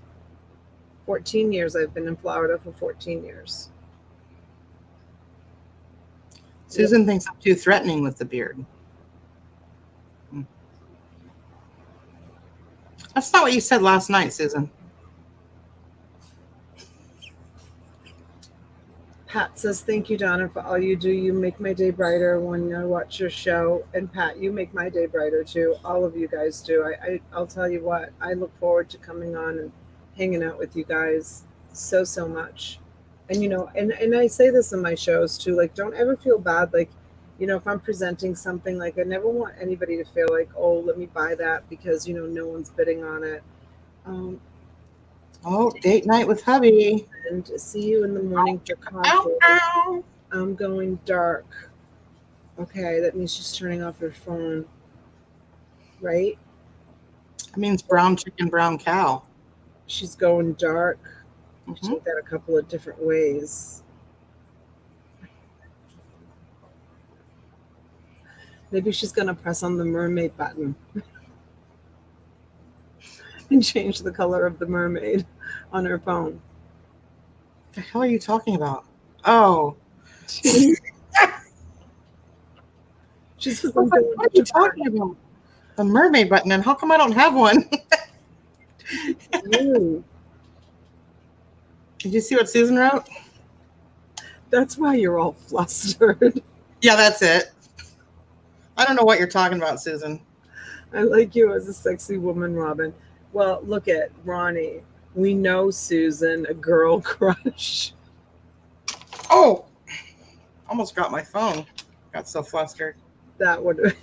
14 years. I've been in Florida for 14 years. Susan thinks I'm too threatening with the beard. That's not what you said last night, Susan. Pat says, thank you, Donna, for all you do. You make my day brighter when I watch your show. And Pat, you make my day brighter too. All of you guys do. I'll tell you what, I look forward to coming on and hanging out with you guys so much. And, and I say this in my shows too, like, don't ever feel bad. Like, If I'm presenting something, like I never want anybody to feel like, oh, let me buy that because no one's bidding on it. Oh, date night with hubby. And see you in the morning for coffee. Ow, ow. I'm going dark. Okay, that means she's turning off her phone, right? That means brown chicken, brown cow. She's going dark. Mhm. Take that a couple of different ways. Maybe she's going to press on the mermaid button and change the color of the mermaid on her phone. What the hell are you talking about? Oh. She's What are you talking about? The mermaid button, and how come I don't have one? You. Did you see what Susan wrote? That's why you're all flustered. Yeah, that's it. I don't know what you're talking about, Susan. I like you as a sexy woman, Robin. Well, look at Ronnie. We know Susan, a girl crush. Oh, almost got my phone. Got so flustered. That would.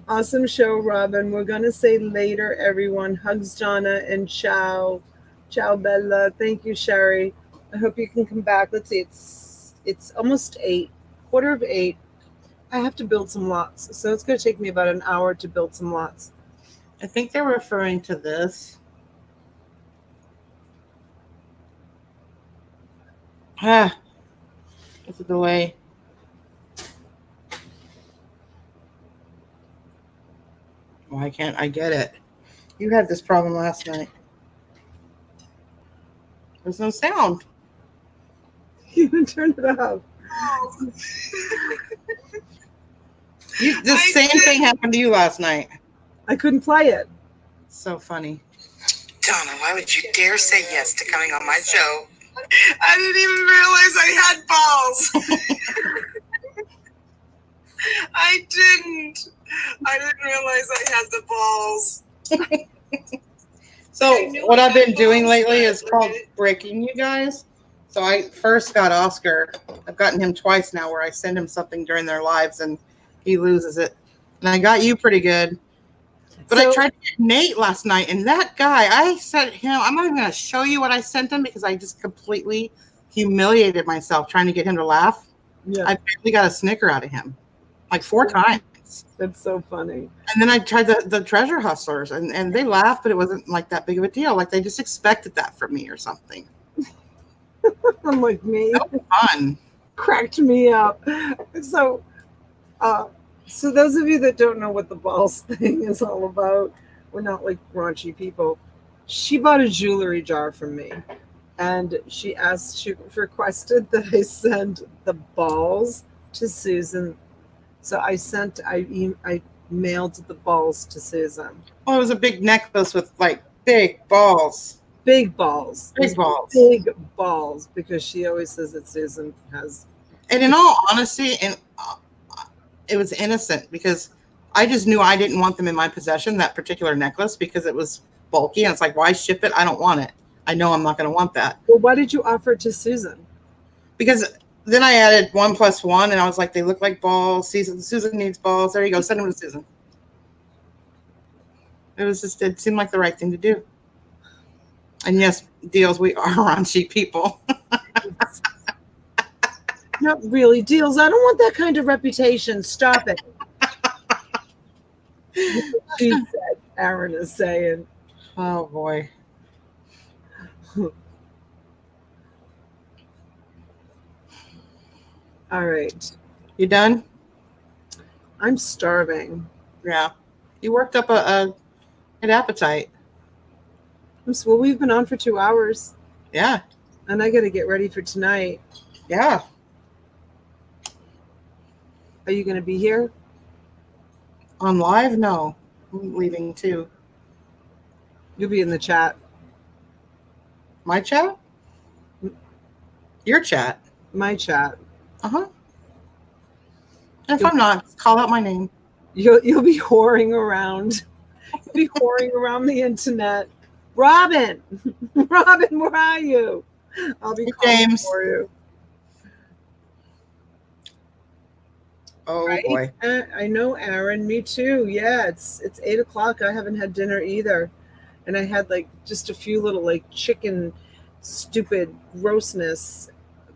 Awesome show, Robin. We're gonna say later, everyone. Hugs, Donna, and ciao, ciao, Bella. Thank you, Sherry. I hope you can come back. Let's see. It's almost 8, quarter of 8. I have to build some lots, so it's gonna take me about an hour to build some lots. I think they're referring to this. It's a delay. Why can't I get it? You had this problem last night. There's no sound. You can turn it off. The same thing happened to you last night. I couldn't play it. So funny. Donna, why would you dare say yes to coming on my show? I didn't even realize I had balls. I didn't realize I had the balls. So what I've been doing lately is called breaking you guys. So I first got Oscar. I've gotten him twice now where I send him something during their lives and he loses it. And I got you pretty good. But I tried to get Nate last night, and that guy, I sent him, I'm not even going to show you what I sent him because I just completely humiliated myself trying to get him to laugh. Yeah. I barely got a snicker out of him, like 4 times. That's so funny. And then I tried the treasure hustlers, and they laughed, but it wasn't like that big of a deal. Like they just expected that from me or something. I'm like me. That was fun. Cracked me up. So those of you that don't know what the balls thing is all about, we're not like raunchy people. She bought a jewelry jar from me, and she requested that I send the balls to Susan. So I mailed the balls to Susan. Well, it was a big necklace with like big balls. Big balls. Big balls. Big balls, because she always says that Susan has. And in all honesty, it was innocent because I just knew I didn't want them in my possession, that particular necklace, because it was bulky. And it's like, why ship it? I don't want it. I know I'm not going to want that. Well, why did you offer it to Susan? Because then I added 1 + 1, and I was like, they look like balls. Susan needs balls. There you go. Send them to Susan. It seemed like the right thing to do. And yes, deals, we are raunchy people. Not really, deals. I don't want that kind of reputation. Stop it. She said, Aaron is saying. Oh, boy. All right. You done? I'm starving. Yeah. You worked up an appetite. Well, we've been on for 2 hours. Yeah. And I got to get ready for tonight. Yeah. Are you going to be here? On live? No. I'm leaving too. You'll be in the chat. My chat? Your chat? My chat. Uh-huh. And if I'm not, call out my name. You'll be whoring around. You'll be whoring around the internet. Robin! Robin, where are you? I'll be calling James. for you. Oh Right? boy. I know, Aaron. Me too. Yeah, it's 8 o'clock. I haven't had dinner either, and I had like just a few little like chicken, stupid grossness,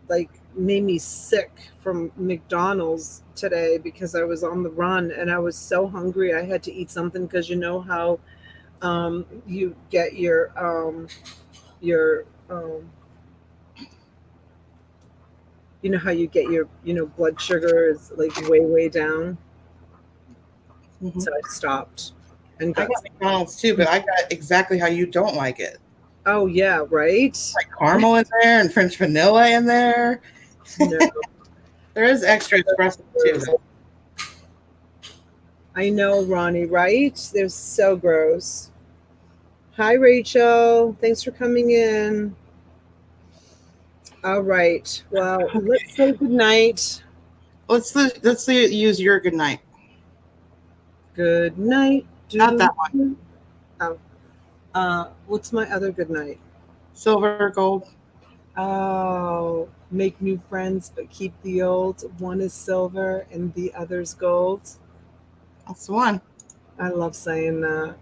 like made me sick from McDonald's today because I was on the run and I was so hungry. I had to eat something because you know how you get your you know how you get your blood sugar is like way down. Mhm. So I stopped and I got. got McDonald's too, but I got exactly how you don't like it. Oh yeah, right. Like caramel in there and French vanilla in there. No, There is extra espresso too, though. I know, Ronnie. Right? They're so gross. Hi, Rachel. Thanks for coming in. All right. Well, let's say good night. Let's use your good night. Good night. Not that one. Oh. What's my other good night? Silver, gold. Oh, make new friends but keep the old. One is silver and the other's gold. That's the one. I love saying that.